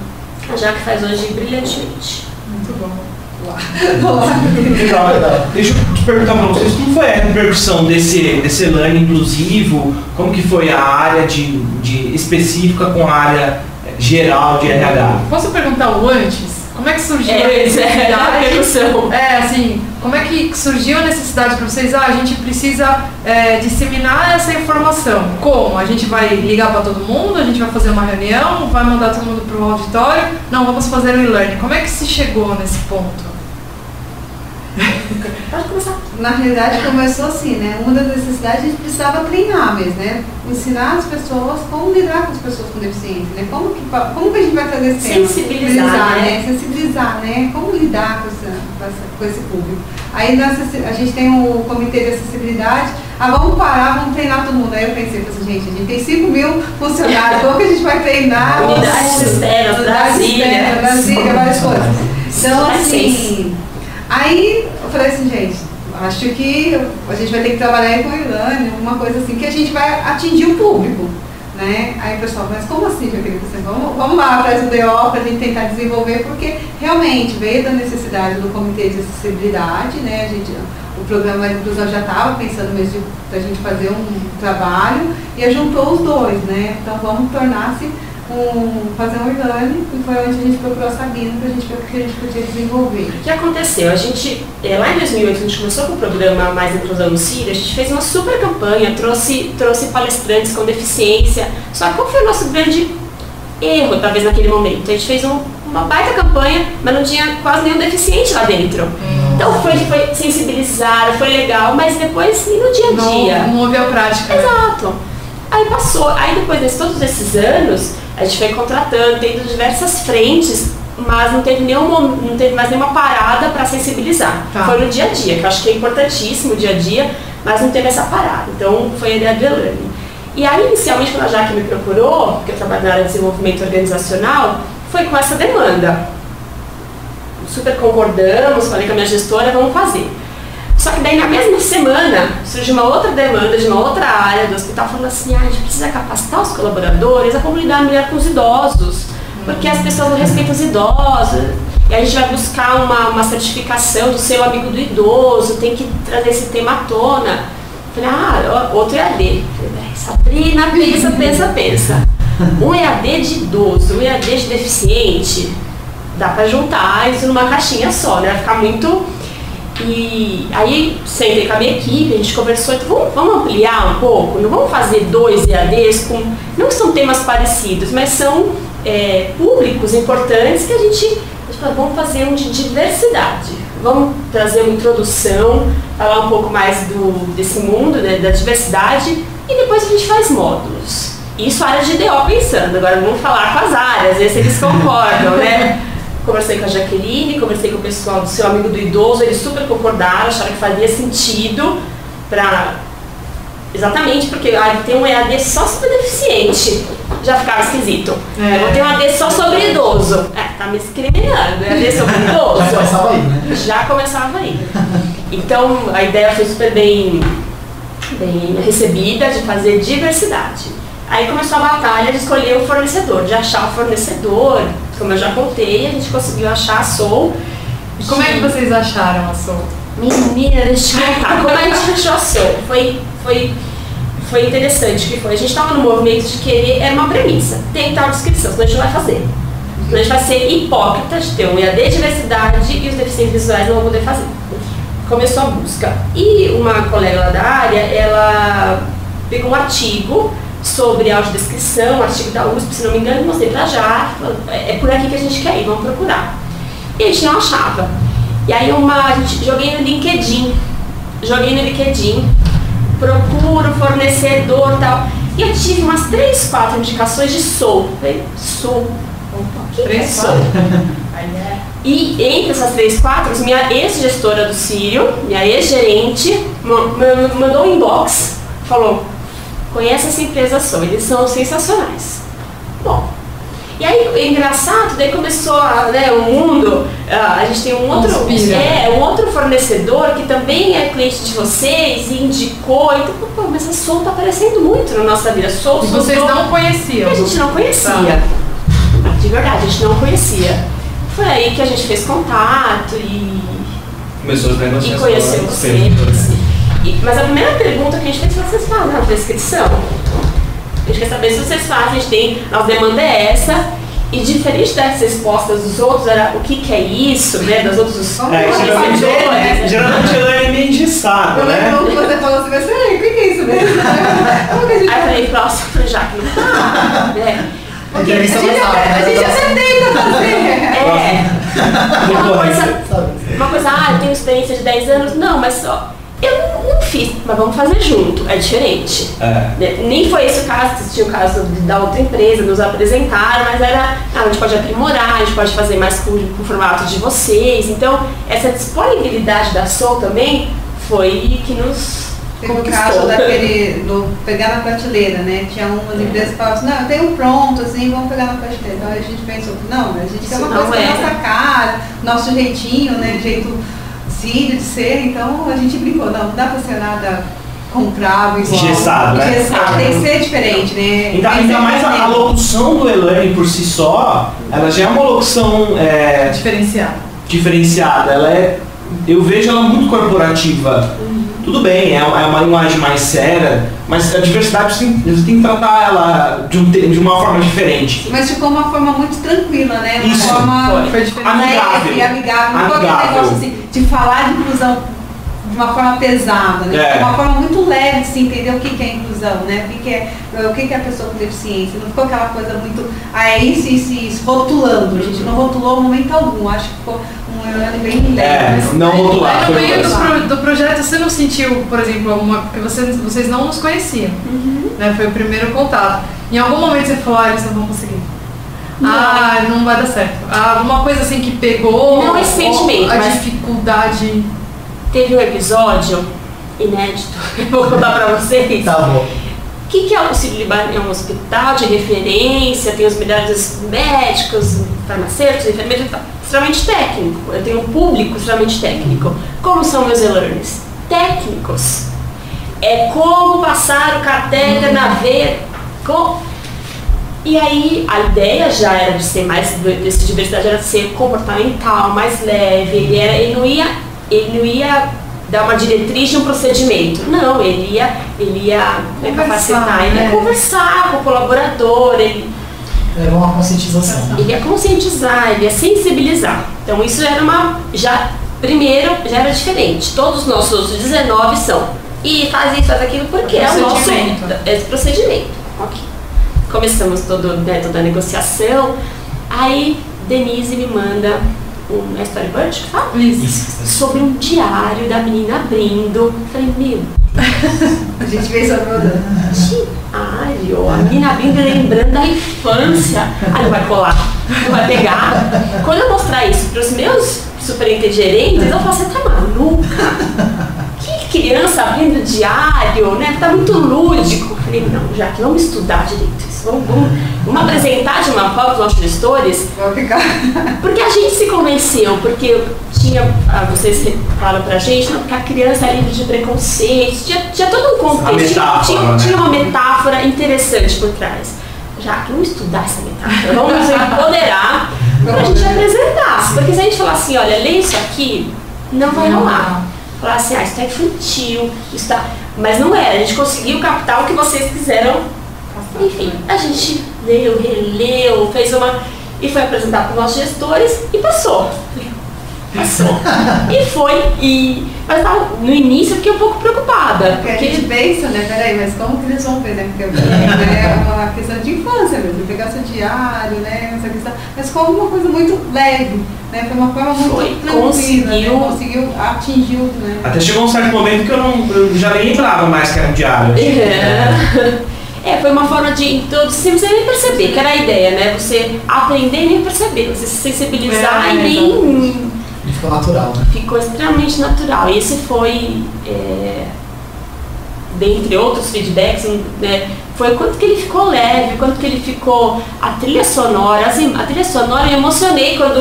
Jaque faz hoje brilhantemente. Muito bom. Legal. Deixa eu te perguntar para vocês, como foi a repercussão desse learning inclusivo? Como que foi a área de específica com a área geral de RH? Posso perguntar o antes? Como é que surgiu a necessidade? Como é que surgiu a necessidade para vocês? A gente precisa disseminar essa informação. Como? A gente vai ligar para todo mundo? A gente vai fazer uma reunião? Vai mandar todo mundo para o auditório? Não, vamos fazer um e-learning. Como é que se chegou nesse ponto? Pode começar. Na realidade começou assim, né? Uma das necessidades a gente precisava treinar mesmo, né? Ensinar as pessoas como lidar com as pessoas com deficiência, né? Como que a gente vai fazer esse tema? Sensibilizar, né? Sensibilizar, né? Como lidar com esse público. Aí a gente tem o comitê de acessibilidade, vamos parar, vamos treinar todo mundo. Aí eu pensei, gente, a gente tem 5.000 funcionários, como que a gente vai treinar? Unidades externas, Brasília, várias coisas. Então, assim... Aí eu falei assim, gente, acho que a gente vai ter que trabalhar com a e-learning, alguma coisa assim, que a gente vai atingir o público, né? Aí o pessoal, mas como assim, Jaqueline? Vamos lá, atrás do DO para a gente tentar desenvolver, porque realmente veio da necessidade do Comitê de Acessibilidade, né? O programa de inclusão já estava pensando mesmo da gente fazer um trabalho e juntou os dois, né? Então vamos tornar-se fazer um e-learning, e foi onde a gente procurou a Sabina para a gente ver o que a gente podia desenvolver. O que aconteceu? A gente, lá em 2008, a gente começou com o programa Mais Inclusão no Sírio, a gente fez uma super campanha, trouxe palestrantes com deficiência, só que qual foi o nosso grande erro, talvez, naquele momento? A gente fez uma baita campanha, mas não tinha quase nenhum deficiente lá dentro. Então foi sensibilizar, foi legal, mas depois, e no dia a dia? Não houve a prática. Exato. Aí passou, aí depois de todos esses anos, a gente foi contratando, tendo diversas frentes, mas não teve mais nenhuma parada para sensibilizar. Tá. Foi no dia a dia, que eu acho que é importantíssimo o dia a dia, mas não teve essa parada. Então foi a ideia do e-learning. E aí, inicialmente, quando a Jaque me procurou, porque eu trabalho na área de desenvolvimento organizacional, foi com essa demanda. Super concordamos, falei com a minha gestora, vamos fazer. Só que daí na mesma semana surgiu uma outra demanda de uma outra área do hospital falando assim, a gente precisa capacitar os colaboradores a como lidar melhor com os idosos, porque as pessoas não respeitam os idosos, e a gente vai buscar uma certificação do seu amigo do idoso, tem que trazer esse tema à tona. Falei, outro EAD. Falei, Sabrina, pensa. Um EAD de idoso, um EAD de deficiente, dá pra juntar isso numa caixinha só, né? Vai ficar muito... E aí sentei com a minha equipe, a gente conversou, então vamos ampliar um pouco, não vamos fazer 2 EADs não que são temas parecidos, mas são públicos importantes que a gente falou, vamos fazer um de diversidade, vamos trazer uma introdução, falar um pouco mais desse mundo, né, da diversidade, e depois a gente faz módulos. Isso a área de DO pensando, agora vamos falar com as áreas, ver se eles concordam, né? Conversei com a Jaqueline, conversei com o pessoal do seu amigo do idoso, eles super concordaram, acharam que faria sentido para Exatamente, porque tem um EAD só sobre deficiente, já ficava esquisito. Eu vou ter um EAD só sobre idoso. Tá me discriminando, EAD sobre idoso. Já começava aí, né? Já começava aí. Então, a ideia foi super bem recebida de fazer diversidade. Aí começou a batalha de escolher o fornecedor, de achar o fornecedor. Como eu já contei, a gente conseguiu achar a Soul. E como é que vocês acharam a Soul? Menina, deixa eu contar. Como a gente achou a Soul? Foi interessante que foi. A gente estava no movimento de querer, era uma premissa, tem tal descrição, senão a gente não vai fazer. Senão a gente vai ser hipócrita de ter um EAD de diversidade e os deficientes visuais não vão poder fazer. Começou a busca. E uma colega lá da área, ela pegou um artigo sobre audiodescrição, um artigo da USP, se não me engano, mostrei pra já, é por aqui que a gente quer ir, vamos procurar. E a gente não achava. E aí joguei no LinkedIn, procuro fornecedor e tal. E eu tive umas 3, 4 indicações de Soul. Falei, Soul. Opa, que é Soul? E entre essas 3, 4, minha ex-gestora do Sírio, minha ex-gerente, mandou um inbox, falou, conhece essa empresa Soul, eles são sensacionais. Bom, e aí é engraçado, daí começou o mundo, a gente tem um outro fornecedor que também é cliente de vocês e indicou, então, pô, mas a Soul tá aparecendo muito na nossa vida. Soul, e vocês não conheciam? A gente não conhecia, de verdade, a gente não conhecia. Foi aí que a gente fez contato e começou as negociações. E conheceu vocês. Mas a primeira pergunta que a gente fez foi: vocês fazem a prescrição? A gente quer saber se vocês fazem, nossa demanda é essa. E diferente das respostas dos outros, era o que é isso, né? Das outros geralmente ela é meio engessada, né? Eu lembro que você falou assim, mas o que é isso mesmo? Aí eu falei, próximo, já que não tá, né? Porque a gente até tenta fazer. Uma coisa, eu tenho experiência de 10 anos. Não, mas eu não fiz, mas vamos fazer junto, é diferente. Nem foi esse o caso, tinha o caso da outra empresa, nos apresentaram, mas era, a gente pode aprimorar, a gente pode fazer mais com o formato de vocês. Então, essa disponibilidade da Soul também foi que nos Teve o caso daquele, do pegar na prateleira, né? Tinha umas empresas que falavam assim, não, eu tenho um pronto, assim, vamos pegar na prateleira. Então a gente pensou, não, a gente quer uma coisa com a nossa cara, nosso jeitinho, né? Jeito sírio de ser, então a gente brincou, não dá pra ser nada comprável igual. Engessado, né? Engessado, tem que ser diferente, né? Ainda mais a locução do e-learning por si só, ela já é uma locução diferenciada. Ela eu vejo ela muito corporativa. Tudo bem, é uma linguagem mais séria, mas a diversidade você tem que tratar ela de uma forma diferente. Mas ficou uma forma muito tranquila, né? Uma Isso, forma amigável. E amigável. Não foi aquele negócio assim, de falar de inclusão de uma forma pesada, né? Uma forma muito leve de se entender o que é inclusão, né? O que é a pessoa com deficiência. Não ficou aquela coisa muito, é isso, rotulando. A gente não rotulou em momento algum. Acho que ficou bem leve. Não rotular. No meio do projeto, você não sentiu, por exemplo, porque vocês não nos conheciam, né? Foi o primeiro contato. Em algum momento você falou, eles não vão conseguir. Não vai dar certo. Alguma coisa assim que pegou. Não esse sentimento, a dificuldade. Teve um episódio inédito, eu vou contar pra vocês. Tá bom. O que é o Sírio Libanês? É um hospital de referência, tem os melhores médicos, farmacêuticos, enfermeiros e tal. Extremamente técnico. Eu tenho um público extremamente técnico. Como são meus e-learners? Técnicos. É como passar o catéter na veia. E aí, a ideia já era de ser mais, dessa diversidade era de ser comportamental, mais leve. Ele não ia dar uma diretriz de um procedimento. Não, ele ia capacitar, ele ia conversar com o colaborador, era uma conscientização. Ele ia conscientizar, ele ia sensibilizar. Então isso primeiro já era diferente. Todos os nossos 19 são. E faz isso, faz aquilo, porque é o nosso procedimento. Ok. Começamos toda a negociação. Aí Denise me manda um storyboard, que fala? Isso. Sobre um diário da menina abrindo. Falei, a gente fez sobre o diário, a menina abrindo e lembrando da infância. Não vai colar, não vai pegar. Quando eu mostrar isso para os meus superintendentes, eu falo, você tá maluca? criança abrindo diário, né? Tá muito lúdico. Eu falei, não, Jaque, vamos estudar direito isso. Vamos apresentar de uma forma para os nossos gestores. Porque a gente se convenceu, porque vocês falam pra gente, não, porque a criança é livre de preconceito, tinha todo um contexto, tinha uma metáfora interessante por trás. Jaque, vamos estudar essa metáfora, vamos empoderar pra gente apresentar. Porque se a gente falar assim, olha, lê isso aqui, não vai rolar. Falar assim, isso tá infantil, isso tá... Mas não era, a gente conseguiu captar o que vocês quiseram. Enfim, a gente leu, releu, fez uma... E foi apresentar para os nossos gestores e passou. E foi, mas no início eu fiquei um pouco preocupada. Porque a gente pensa, né, peraí, mas como que eles vão ver, né? Porque é uma questão de infância mesmo, pegar seu diário, né, essa questão, mas como uma coisa muito leve, né, foi uma forma muito tranquila, né, conseguiu atingir, né. Até chegou um certo momento que eu já nem lembrava mais que era um diário. Foi uma forma de introduzir, você nem perceber, que era a ideia, né, você aprender e nem perceber, você se sensibilizar e nem... E ficou natural, né? Ficou extremamente natural. E esse foi, dentre outros feedbacks, né, foi o quanto que ele ficou leve, quanto que ele ficou... A trilha sonora, eu emocionei quando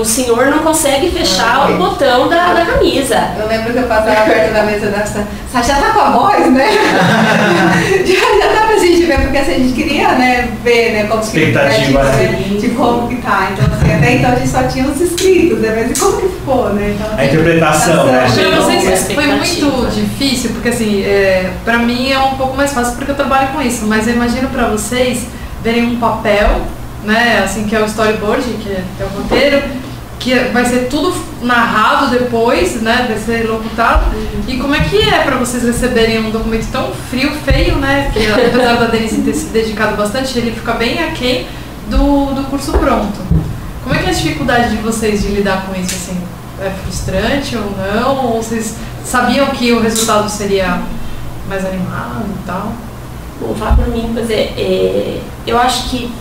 o senhor não consegue fechar o botão da camisa. Eu lembro que eu passava perto da mesa da já tá com a voz, né? já dá pra gente ver, porque assim, a gente queria, né, ver, né, como que de como que tá. Então, assim, até então a gente só tinha os escritos, né? Mas como que ficou, né? Então, a interpretação, né? Pra vocês foi muito difícil, porque assim, pra mim é um pouco mais fácil porque eu trabalho com isso, mas eu imagino pra vocês verem um papel, né, assim, que é o storyboard, que é o roteiro, que vai ser tudo narrado depois, né, vai ser locutado. E como é que é pra vocês receberem um documento tão frio, feio, né, que apesar da Denise ter se dedicado bastante, ele fica bem aquém do curso pronto. Como é que é a dificuldade de vocês de lidar com isso, assim? É frustrante ou não? Ou vocês sabiam que o resultado seria mais animado e tal? Bom, falar por mim, pois eu acho que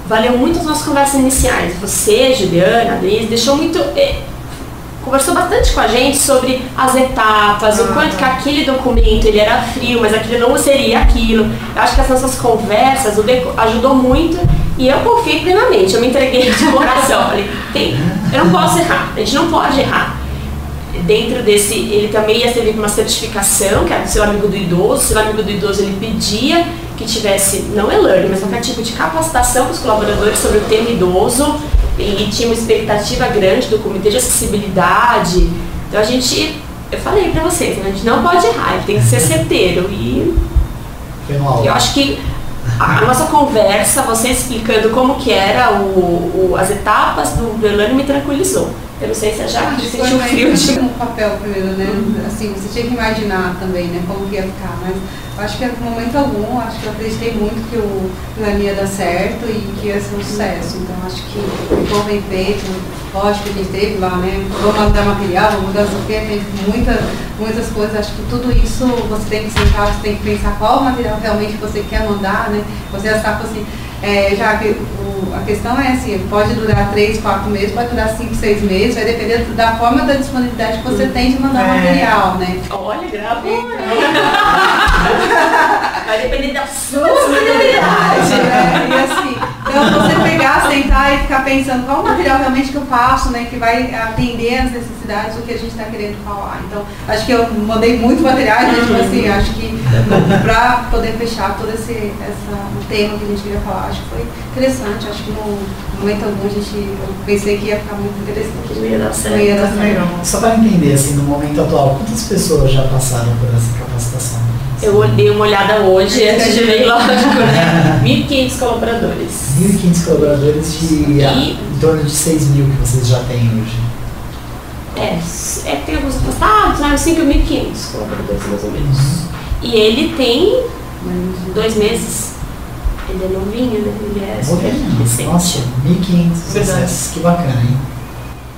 valeu muito as nossas conversas iniciais. Você, Juliana, a Denise, deixou muito... conversou bastante com a gente sobre as etapas, o quanto que aquele documento ele era frio, mas aquilo não seria aquilo. Eu acho que as nossas conversas ajudou muito e eu confiei plenamente. Eu me entreguei de coração. Falei, eu não posso errar, a gente não pode errar. Dentro desse, ele também ia servir para uma certificação, que era do seu amigo do idoso. O seu amigo do idoso, ele pedia que tivesse, não e-learning, mas qualquer tipo de capacitação para os colaboradores sobre o tema idoso. E tinha uma expectativa grande do comitê de acessibilidade. Então eu falei para vocês, né, a gente não pode errar, ele tem que ser certeiro. E eu acho que a nossa conversa, você explicando como que era as etapas do e-learning me tranquilizou. Eu não sei se a Jaque sentiu frio de... no papel primeiro, né? Assim, você tinha que imaginar também, né, como que ia ficar, mas eu acho que em momento algum, acho que eu acreditei muito que o plano ia dar certo e que ia ser um sucesso. Então acho que ficou bem feito, lógico que a gente teve lá, né? Vamos mudar material, vamos mudar o quê, tem muitas coisas, acho que tudo isso você tem que sentar, você tem que pensar qual material realmente você quer mandar, né? Você já sabe assim, já que a questão é assim, pode durar 3, 4 meses, pode durar 5, 6 meses, vai depender da forma da disponibilidade que você tem de mandar material, né? Olha, gravou! Vai depender da sua disponibilidade, né? E assim, então você pegar, sentar e ficar pensando qual material realmente que eu faço, né? Que vai atender as necessidades do que a gente está querendo falar. Então, acho que eu mandei muito material, né? Tipo assim, acho que para poder fechar todo o tema que a gente queria falar, acho que foi interessante. Acho que no momento algum eu pensei que ia ficar muito interessante. Não ia dar certo. Só para entender, assim, no momento atual, quantas pessoas já passaram por essa capacitação? Eu dei uma olhada hoje, antes de vir, lógico, né? 1.500 colaboradores. 1.500 colaboradores em torno de 6 mil que vocês já têm hoje. Tem alguns afastados, mas 5.500 colaboradores, mais ou menos. E ele tem 2 meses. Ele é novinho, né? Ele é super recente. Nossa, 1.500 acessos, que bacana, hein?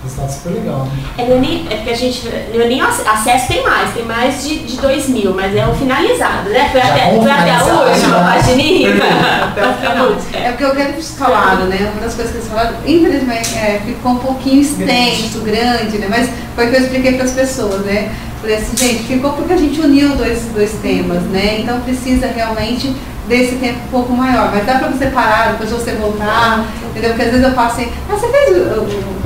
Resultado super legal, né? É porque a gente, nem acesso tem mais de 2.000, mas é o finalizado, né? Foi até a última pagininha. É porque eu quero falar, né? Uma das coisas que eles falaram, infelizmente, ficou um pouquinho extenso, grande, né? Mas foi o que eu expliquei para as pessoas, né? Falei assim, gente, ficou porque a gente uniu dois temas, né? Então precisa realmente desse tempo um pouco maior. Mas dá para você parar, depois você voltar, entendeu? Porque às vezes eu falo assim, você fez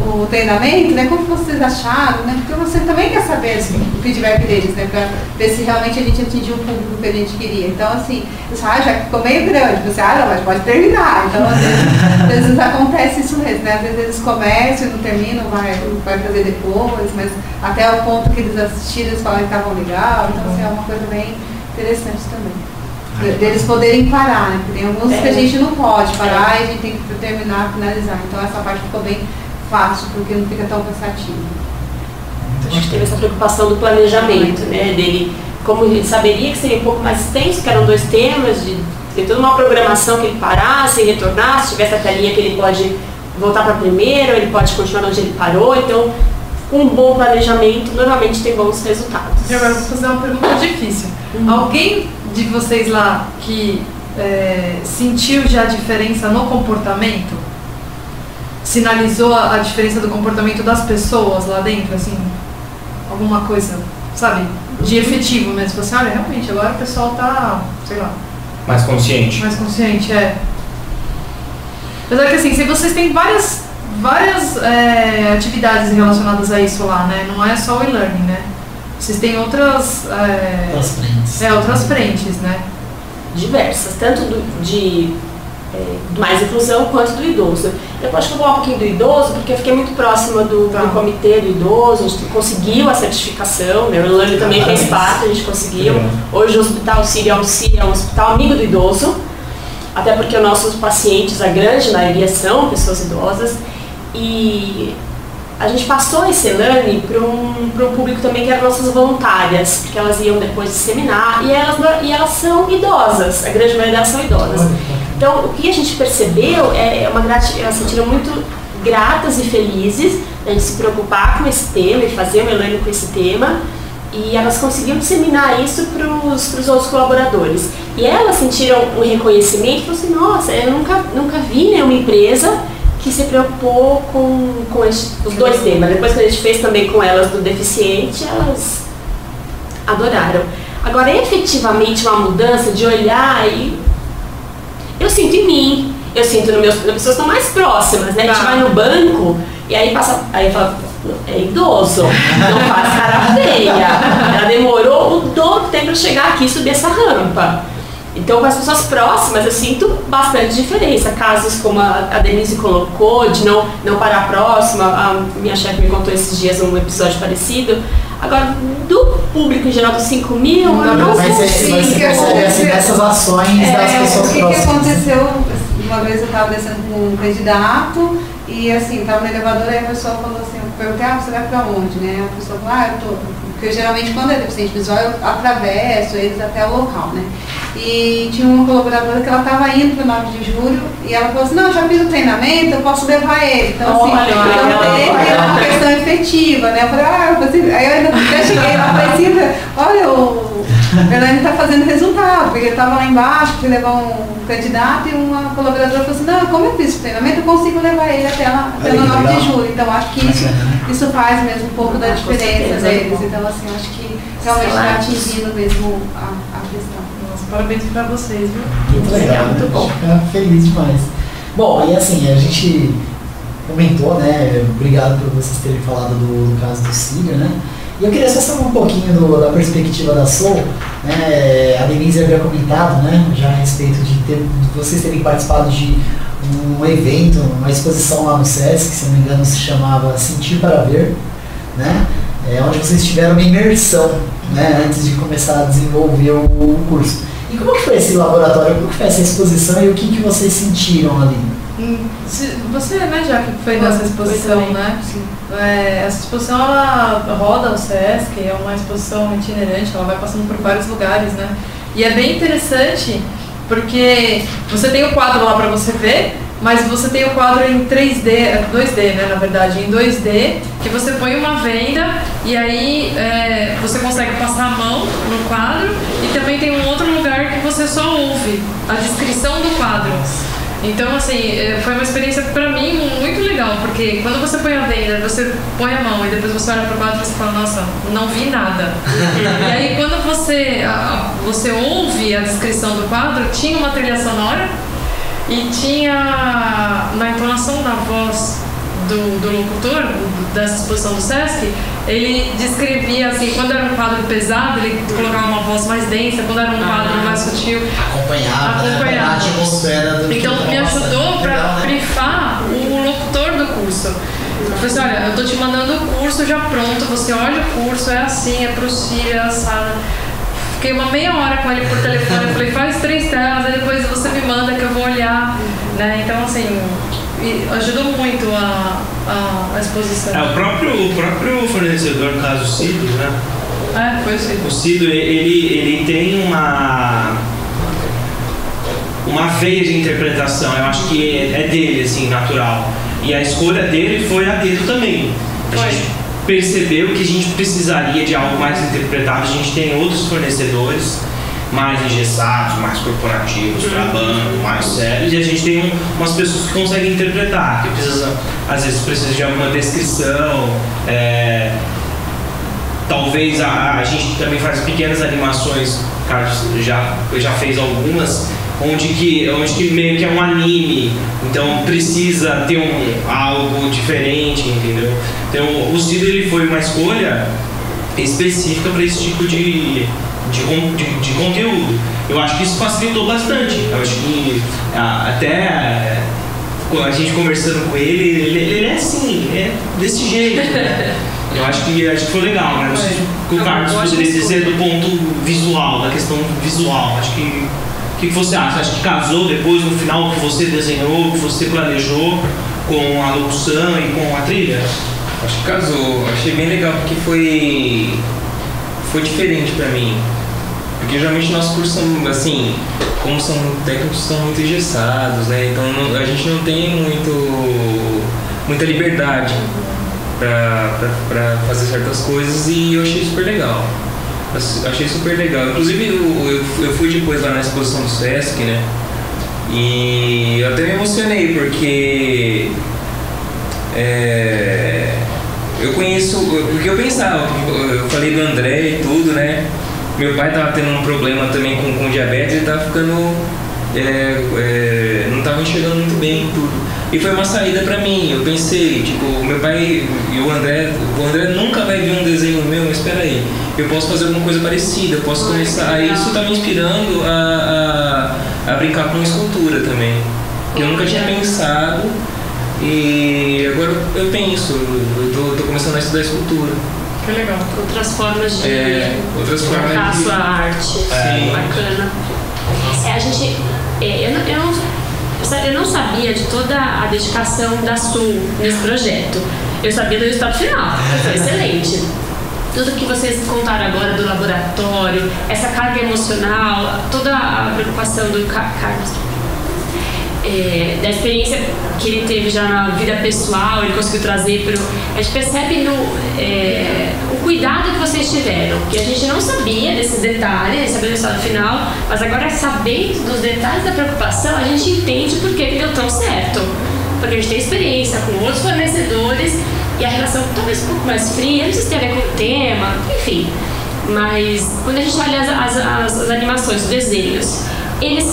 o treinamento, né? Como vocês acharam, né? Porque você também quer saber assim, o feedback deles, né? Para ver se realmente a gente atingiu o público que a gente queria. Então, assim, já ficou meio grande. Você, não, mas pode terminar. Então, às vezes acontece isso mesmo, né? Às vezes eles começam e não terminam, vai fazer depois, mas até o ponto que eles assistiram, eles falaram que estavam legal. Então, assim, é uma coisa bem interessante também. Deles poderem parar, né? Porque tem alguns que a gente não pode parar e a gente tem que terminar, finalizar. Então essa parte ficou bem fácil, porque não fica tão cansativo. A gente teve essa preocupação do planejamento, né? Dele, como ele saberia que seria um pouco mais extenso, que eram 2 temas, de ter toda uma programação que ele parasse e retornasse, se tivesse a telinha que ele pode voltar para primeiro, ele pode continuar onde ele parou. Então, com um bom planejamento, normalmente tem bons resultados. E agora eu vou fazer uma pergunta difícil. Alguém de vocês lá que sentiu já a diferença no comportamento? Sinalizou a diferença do comportamento das pessoas lá dentro, assim? Alguma coisa, sabe? De efetivo mesmo. Falou assim, olha, realmente, agora o pessoal tá, sei lá... Mais consciente. Mais consciente, Apesar que, assim, se vocês têm várias atividades relacionadas a isso lá, né? Não é só o e-learning, né? Vocês têm outras frentes, né? Diversas, tanto de mais inclusão quanto do idoso. Eu acho que eu vou falar um pouquinho do idoso, porque eu fiquei muito próxima do comitê do idoso, a gente conseguiu a certificação, né? O e-learning também fez parte, a gente conseguiu. Hoje o Hospital Sírio é um hospital amigo do idoso, até porque os nossos pacientes, a grande maioria são pessoas idosas, e a gente passou esse e-learning para um público também que eram nossas voluntárias, porque elas iam depois de seminar e elas são idosas, a grande maioria delas são idosas. Então, o que a gente percebeu elas se sentiram muito gratas e felizes a gente se preocupar com esse tema e fazer um e-learning com esse tema, e elas conseguiam disseminar isso para os outros colaboradores. E elas sentiram um reconhecimento e falaram assim, nossa, eu nunca vi nenhuma empresa que se preocupou com os 2 temas. Depois que a gente fez também com elas do deficiente, elas adoraram. Agora, efetivamente, uma mudança de olhar, e eu sinto em mim, eu sinto nas pessoas que estão mais próximas, né? A gente vai no banco e aí fala, é idoso, não faz cara feia. Ela demorou o dobro do tempo para chegar aqui e subir essa rampa. Então, com as pessoas próximas, eu sinto bastante diferença. Casos como a Denise colocou, de não parar próxima, a minha chefe me contou esses dias um episódio parecido. Agora, do público em geral dos 5 mil, eu não consigo. Mas você percebe assim, nessas ações das pessoas próximas. O que aconteceu, uma vez eu estava descendo com um candidato, e assim, estava no elevador, aí a pessoa falou assim, eu perguntei, você vai pra onde, né? A pessoa falou, eu tô... Porque geralmente quando é deficiente visual eu atravesso eles até o local, né? E tinha uma colaboradora que ela estava indo para o 9 de julho e ela falou assim, não, eu já fiz o treinamento, eu posso levar ele. Então, assim, é uma questão efetiva, né? Eu falei, aí eu ainda até cheguei lá para cima, olha, o Fernando está fazendo resultado, porque ele estava lá embaixo, fui levar um candidato e uma colaboradora falou assim, não, como eu fiz o treinamento, eu consigo levar ele até o 9 de julho. Então, acho que isso faz mesmo um pouco da diferença deles. Então, assim, acho que realmente está atingindo mesmo a questão. Nossa, parabéns para vocês, viu? Muito legal, muito bom. Ficar feliz demais. Bom, e assim, a gente comentou, né? Obrigado por vocês terem falado do caso do Sírio, né? E eu queria só saber um pouquinho da perspectiva da Soul, né? A Denise havia comentado, né? Já a respeito de vocês terem participado de um evento, uma exposição lá no SESC, se não me engano se chamava Sentir para Ver, né? Onde vocês tiveram uma imersão, né? Antes de começar a desenvolver o curso. E como que foi esse laboratório, como que foi essa exposição e o que vocês sentiram ali? Você, né, já que foi nessa exposição, né? Essa exposição, ela roda o SESC, é uma exposição itinerante, ela vai passando por vários lugares, né? E é bem interessante, porque você tem o quadro lá para você ver, mas você tem o quadro em 3D, 2D, né, na verdade, em 2D, que você põe uma venda e aí você consegue passar a mão no quadro, e também tem um outro lugar que você só ouve a descrição do quadro. Então, assim, foi uma experiência pra mim muito legal, porque quando você põe a venda, você põe a mão e depois você olha pro quadro e você fala, nossa, não vi nada. E aí quando você ouve a descrição do quadro, tinha uma trilha sonora e tinha na entonação da voz do locutor dessa exposição do Sesc, ele descrevia assim, quando era um quadro pesado, ele colocava uma voz mais densa, quando era um quadro mais sutil, acompanhava. A atmosfera do então me ajudou para brifar o locutor do curso. Eu falei assim, olha, eu tô te mandando o curso já pronto, você olha o curso, é assim, é pro Círio, é assado. Fiquei uma meia hora com ele por telefone, eu falei, faz 3 telas, aí depois você me manda que eu vou olhar, né? Então assim, ajudou muito a exposição. O próprio fornecedor, no caso o Cido, né? Foi o Cido. O Cido, ele tem uma veia de interpretação, eu acho que é dele, assim, natural. E a escolha dele foi a dedo também. A gente percebeu que a gente precisaria de algo mais interpretado. A gente tem outros fornecedores mais engessados, mais corporativos, para banco, mais sérios, e a gente tem umas pessoas que conseguem interpretar, que às vezes precisa de alguma descrição, talvez a gente também faz pequenas animações, o Carlos já fez algumas, onde que meio que é um anime, então precisa ter algo diferente, entendeu? Então o Cido, ele foi uma escolha específica para esse tipo de conteúdo. Eu acho que isso facilitou bastante. Eu acho que até a gente conversando com ele é assim, é desse jeito, né? Eu acho que foi legal, né? Não sei se o Carlos poderia dizer do ponto visual, da questão visual. Acho que o que você acha? Acho que casou depois, no final, o que você desenhou, o que você planejou com a locução e com a trilha? Acho que casou. Achei bem legal porque foi diferente pra mim. Porque geralmente nossos cursos são, assim, como são técnicos, são muito engessados, né? Então a gente não tem muita liberdade pra fazer certas coisas, e eu achei super legal. Inclusive eu fui depois lá na exposição do Sesc, né? E eu até me emocionei porque porque eu pensava, eu falei do André e tudo, né? Meu pai tava tendo um problema também com diabetes, ele tava ficando, não tava enxergando muito bem tudo. E foi uma saída pra mim. Eu pensei, tipo, meu pai e o André nunca vai ver um desenho meu, mas espera aí, eu posso fazer alguma coisa parecida, eu posso começar. Aí isso tá me inspirando a brincar com escultura também, que eu nunca tinha pensado. E agora eu penso, eu tô começando a estudar escultura. Que legal. Outras formas de colocar a sua arte. Bacana. Eu não sabia de toda a dedicação da Sul nesse projeto. Eu sabia do resultado final, que foi excelente. Tudo que vocês contaram agora do laboratório, essa carga emocional, toda a preocupação do Carlos, da experiência que ele teve já na vida pessoal, ele conseguiu trazer a gente percebe o cuidado que vocês tiveram, que a gente não sabia desses detalhes, sabia do resultado final, mas agora sabendo dos detalhes da preocupação, a gente entende por que deu tão certo, porque a gente tem experiência com outros fornecedores e a relação talvez um pouco mais fria, não sei se tem a ver com o tema, enfim, mas quando a gente olha as animações, os desenhos, eles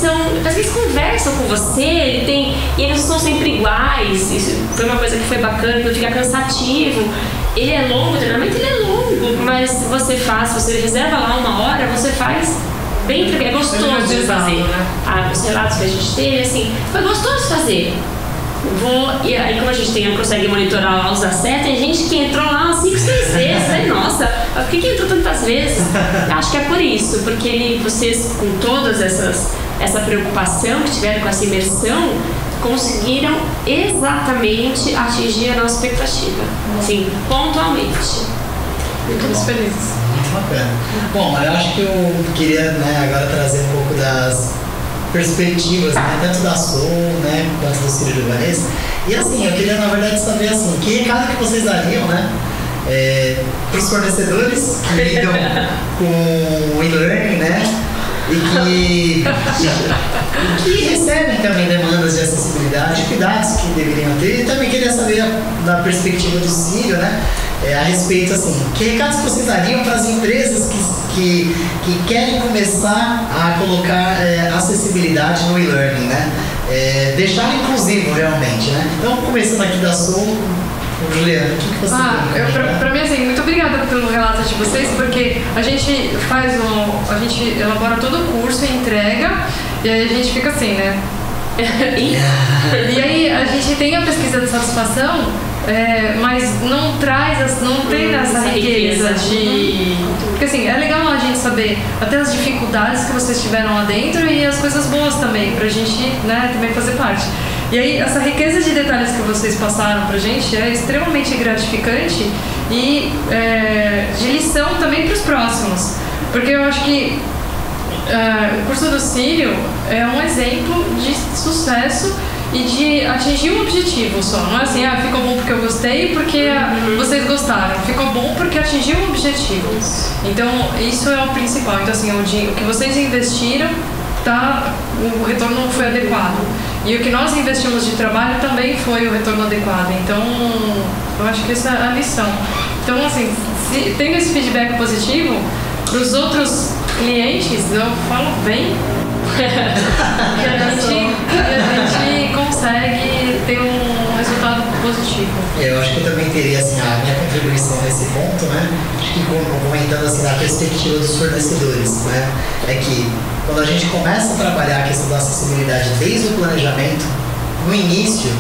conversam com você, e eles não são sempre iguais. Isso foi uma coisa que foi bacana, não fica cansativo. Ele é longo, o treinamento ele é longo, mas você reserva lá 1 hora, você faz bem tranquilo, é gostoso de fazer. Os relatos que a gente teve, assim, foi gostoso de fazer. E aí, como a gente consegue monitorar lá os assetos, tem gente que entrou lá umas 5, 6 vezes, né? Nossa, por que entrou tantas vezes? Acho que é por isso, porque vocês, com todas essa preocupação que tiveram com essa imersão, conseguiram exatamente atingir a nossa expectativa. Sim, pontualmente. Muito felizes. Muito bacana. Bom, eu acho que eu queria, agora trazer um pouco das perspectivas, tanto da Sul, quanto do Círio Libanês. E assim, eu queria na verdade saber assim, que recado que vocês dariam, para os fornecedores que lidam com o e-learning, e que recebem também demanda demandas de acessibilidade, cuidados que deveriam ter, e também queria saber da perspectiva do Círio, né, a respeito, assim, que recados vocês dariam para as empresas que querem começar a colocar acessibilidade no e-learning, né, deixar inclusivo realmente, né? Então, começando aqui da Sou, Juliana, o que você tem? Pra mim, assim, muito obrigada pelo relato de vocês, porque a gente elabora todo o curso e entrega, e aí a gente fica assim, né? E aí a gente tem a pesquisa de satisfação, mas não tem essa riqueza de... Porque assim, é legal a gente saber até as dificuldades que vocês tiveram lá dentro e as coisas boas também, pra gente, né, também fazer parte. E aí, essa riqueza de detalhes que vocês passaram pra gente é extremamente gratificante e de lição também para os próximos. Porque eu acho que o curso do Círio é um exemplo de sucesso e de atingir um objetivo só. Não é assim, ficou bom porque eu gostei e porque vocês gostaram. Ficou bom porque atingiu um objetivo. Então, isso é o principal. Então, assim, o que vocês investiram, o retorno foi adequado. E o que nós investimos de trabalho também foi o retorno adequado. Então, eu acho que essa é a lição. Então, assim, tendo esse feedback positivo, para os outros clientes, eu falo bem que a gente consegue ter um resultado positivo. Eu acho que eu também teria, assim, a minha contribuição nesse ponto, né? Acho que comentando, assim, da perspectiva dos fornecedores, né? É que quando a gente começa a trabalhar a questão da acessibilidade desde o planejamento, no início,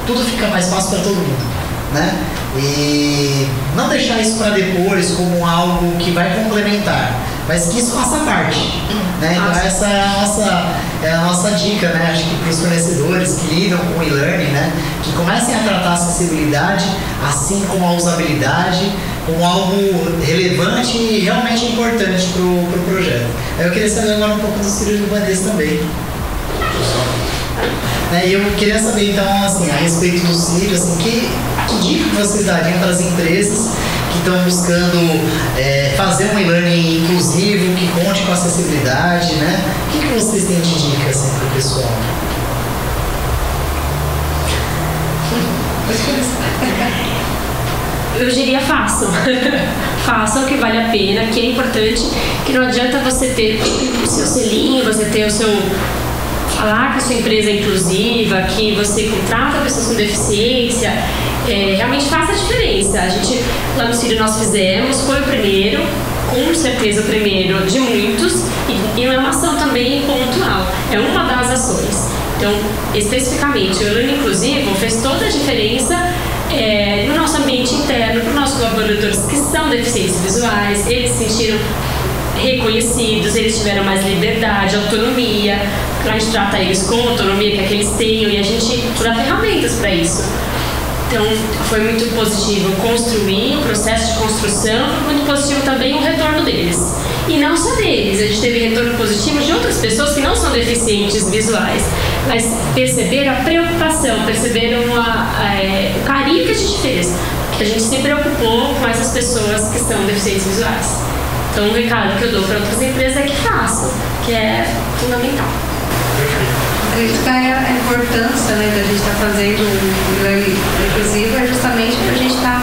tudo fica mais fácil para todo mundo, né? E não deixar isso para depois como algo que vai complementar, mas que isso faça parte, né? Então essa é a nossa dica, né? Acho que para os fornecedores que lidam com o e-learning, né? Que comecem a tratar a acessibilidade assim como a usabilidade como algo relevante e realmente importante para o projeto. Eu queria saber agora um pouco do Círio Libanês também. E eu queria saber então, assim, a respeito do Círio, assim, que dica vocês dariam para as empresas que estão buscando fazer um e-learning inclusivo, que conte com acessibilidade, né? O que vocês têm de dica, assim, para o pessoal? Eu diria façam. Façam, que vale a pena, que é importante, que não adianta você ter o seu selinho, você ter o seu... falar que a sua empresa é inclusiva, que você contrata pessoas com deficiência, realmente faz a diferença. A gente, lá no Círio, nós fizemos, foi o primeiro, com certeza o primeiro de muitos, e é uma ação também pontual, é uma das ações. Então, especificamente, o e-learning inclusivo fez toda a diferença no nosso ambiente interno, para os nossos colaboradores que são deficientes visuais, eles se sentiram reconhecidos, eles tiveram mais liberdade, autonomia, a gente trata eles com autonomia que eles tenham e a gente dá ferramentas para isso. Então, foi muito positivo construir, o processo de construção, foi muito positivo também o retorno deles. E não só deles, a gente teve retorno positivo de outras pessoas que não são deficientes visuais, mas perceberam a preocupação, perceberam o carinho que a gente fez, que a gente se preocupou com essas pessoas que são deficientes visuais. Então, um recado que eu dou para outras empresas é que façam, que é fundamental. Acreditar a importância, né, da gente estar fazendo o e-learning inclusivo é justamente para a gente estar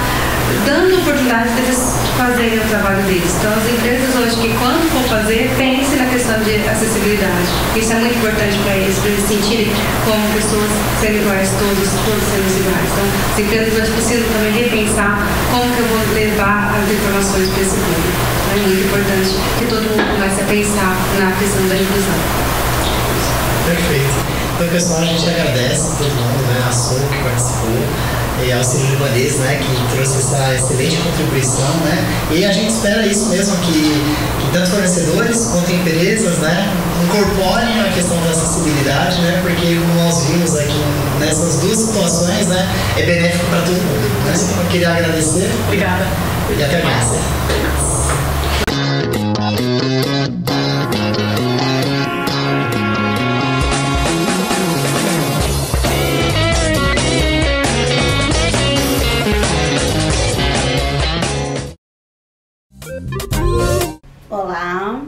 dando oportunidade deles fazerem o trabalho deles. Então, as empresas hoje, que quando for fazer, pense na questão de acessibilidade. Isso é muito importante para eles sentirem como pessoas sendo iguais, todos sendo iguais. Então, as empresas hoje precisam também repensar como que eu vou levar as informações para esse público. É muito importante que todo mundo comece a pensar na questão da inclusão. Perfeito. Então, pessoal, a gente agradece a todo mundo, né, a Sou que participou, e ao Círio Libanês, né, que trouxe essa excelente contribuição, né, e a gente espera isso mesmo, que tanto fornecedores quanto empresas, né, incorporem a questão da acessibilidade, né, porque como nós vimos aqui nessas duas situações, né, é benéfico para todo mundo, né. Então, eu queria agradecer. Obrigada. E até mais. Olá,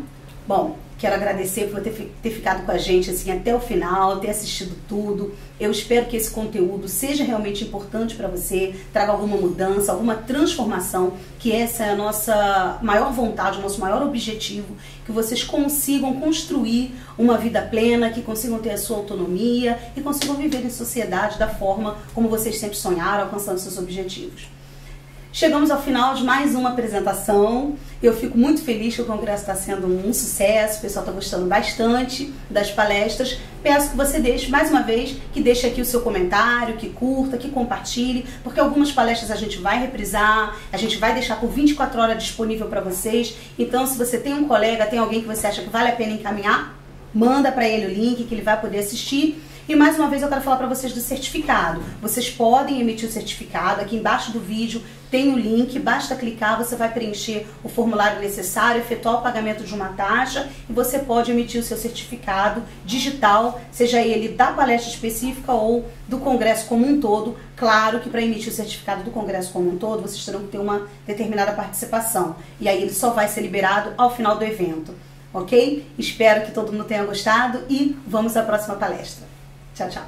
bom, quero agradecer agradecer por ter ficado com a gente assim até o final, ter assistido tudo. Eu espero que esse conteúdo seja realmente importante para você, traga alguma mudança, alguma transformação, que essa é a nossa maior vontade, o nosso maior objetivo, que vocês consigam construir uma vida plena, que consigam ter a sua autonomia e consigam viver em sociedade da forma como vocês sempre sonharam, alcançando seus objetivos. Chegamos ao final de mais uma apresentação. Eu fico muito feliz que o congresso está sendo um sucesso, o pessoal está gostando bastante das palestras. Peço que você deixe, mais uma vez, que deixe aqui o seu comentário, que curta, que compartilhe, porque algumas palestras a gente vai reprisar, a gente vai deixar por 24 horas disponível para vocês. Então, se você tem um colega, tem alguém que você acha que vale a pena encaminhar, manda para ele o link que ele vai poder assistir. E mais uma vez eu quero falar para vocês do certificado. Vocês podem emitir o certificado, aqui embaixo do vídeo tem o link, basta clicar, você vai preencher o formulário necessário, efetuar o pagamento de uma taxa e você pode emitir o seu certificado digital, seja ele da palestra específica ou do congresso como um todo. Claro que para emitir o certificado do congresso como um todo, vocês terão que ter uma determinada participação. E aí ele só vai ser liberado ao final do evento, ok? Espero que todo mundo tenha gostado e vamos à próxima palestra. Tchau, tchau.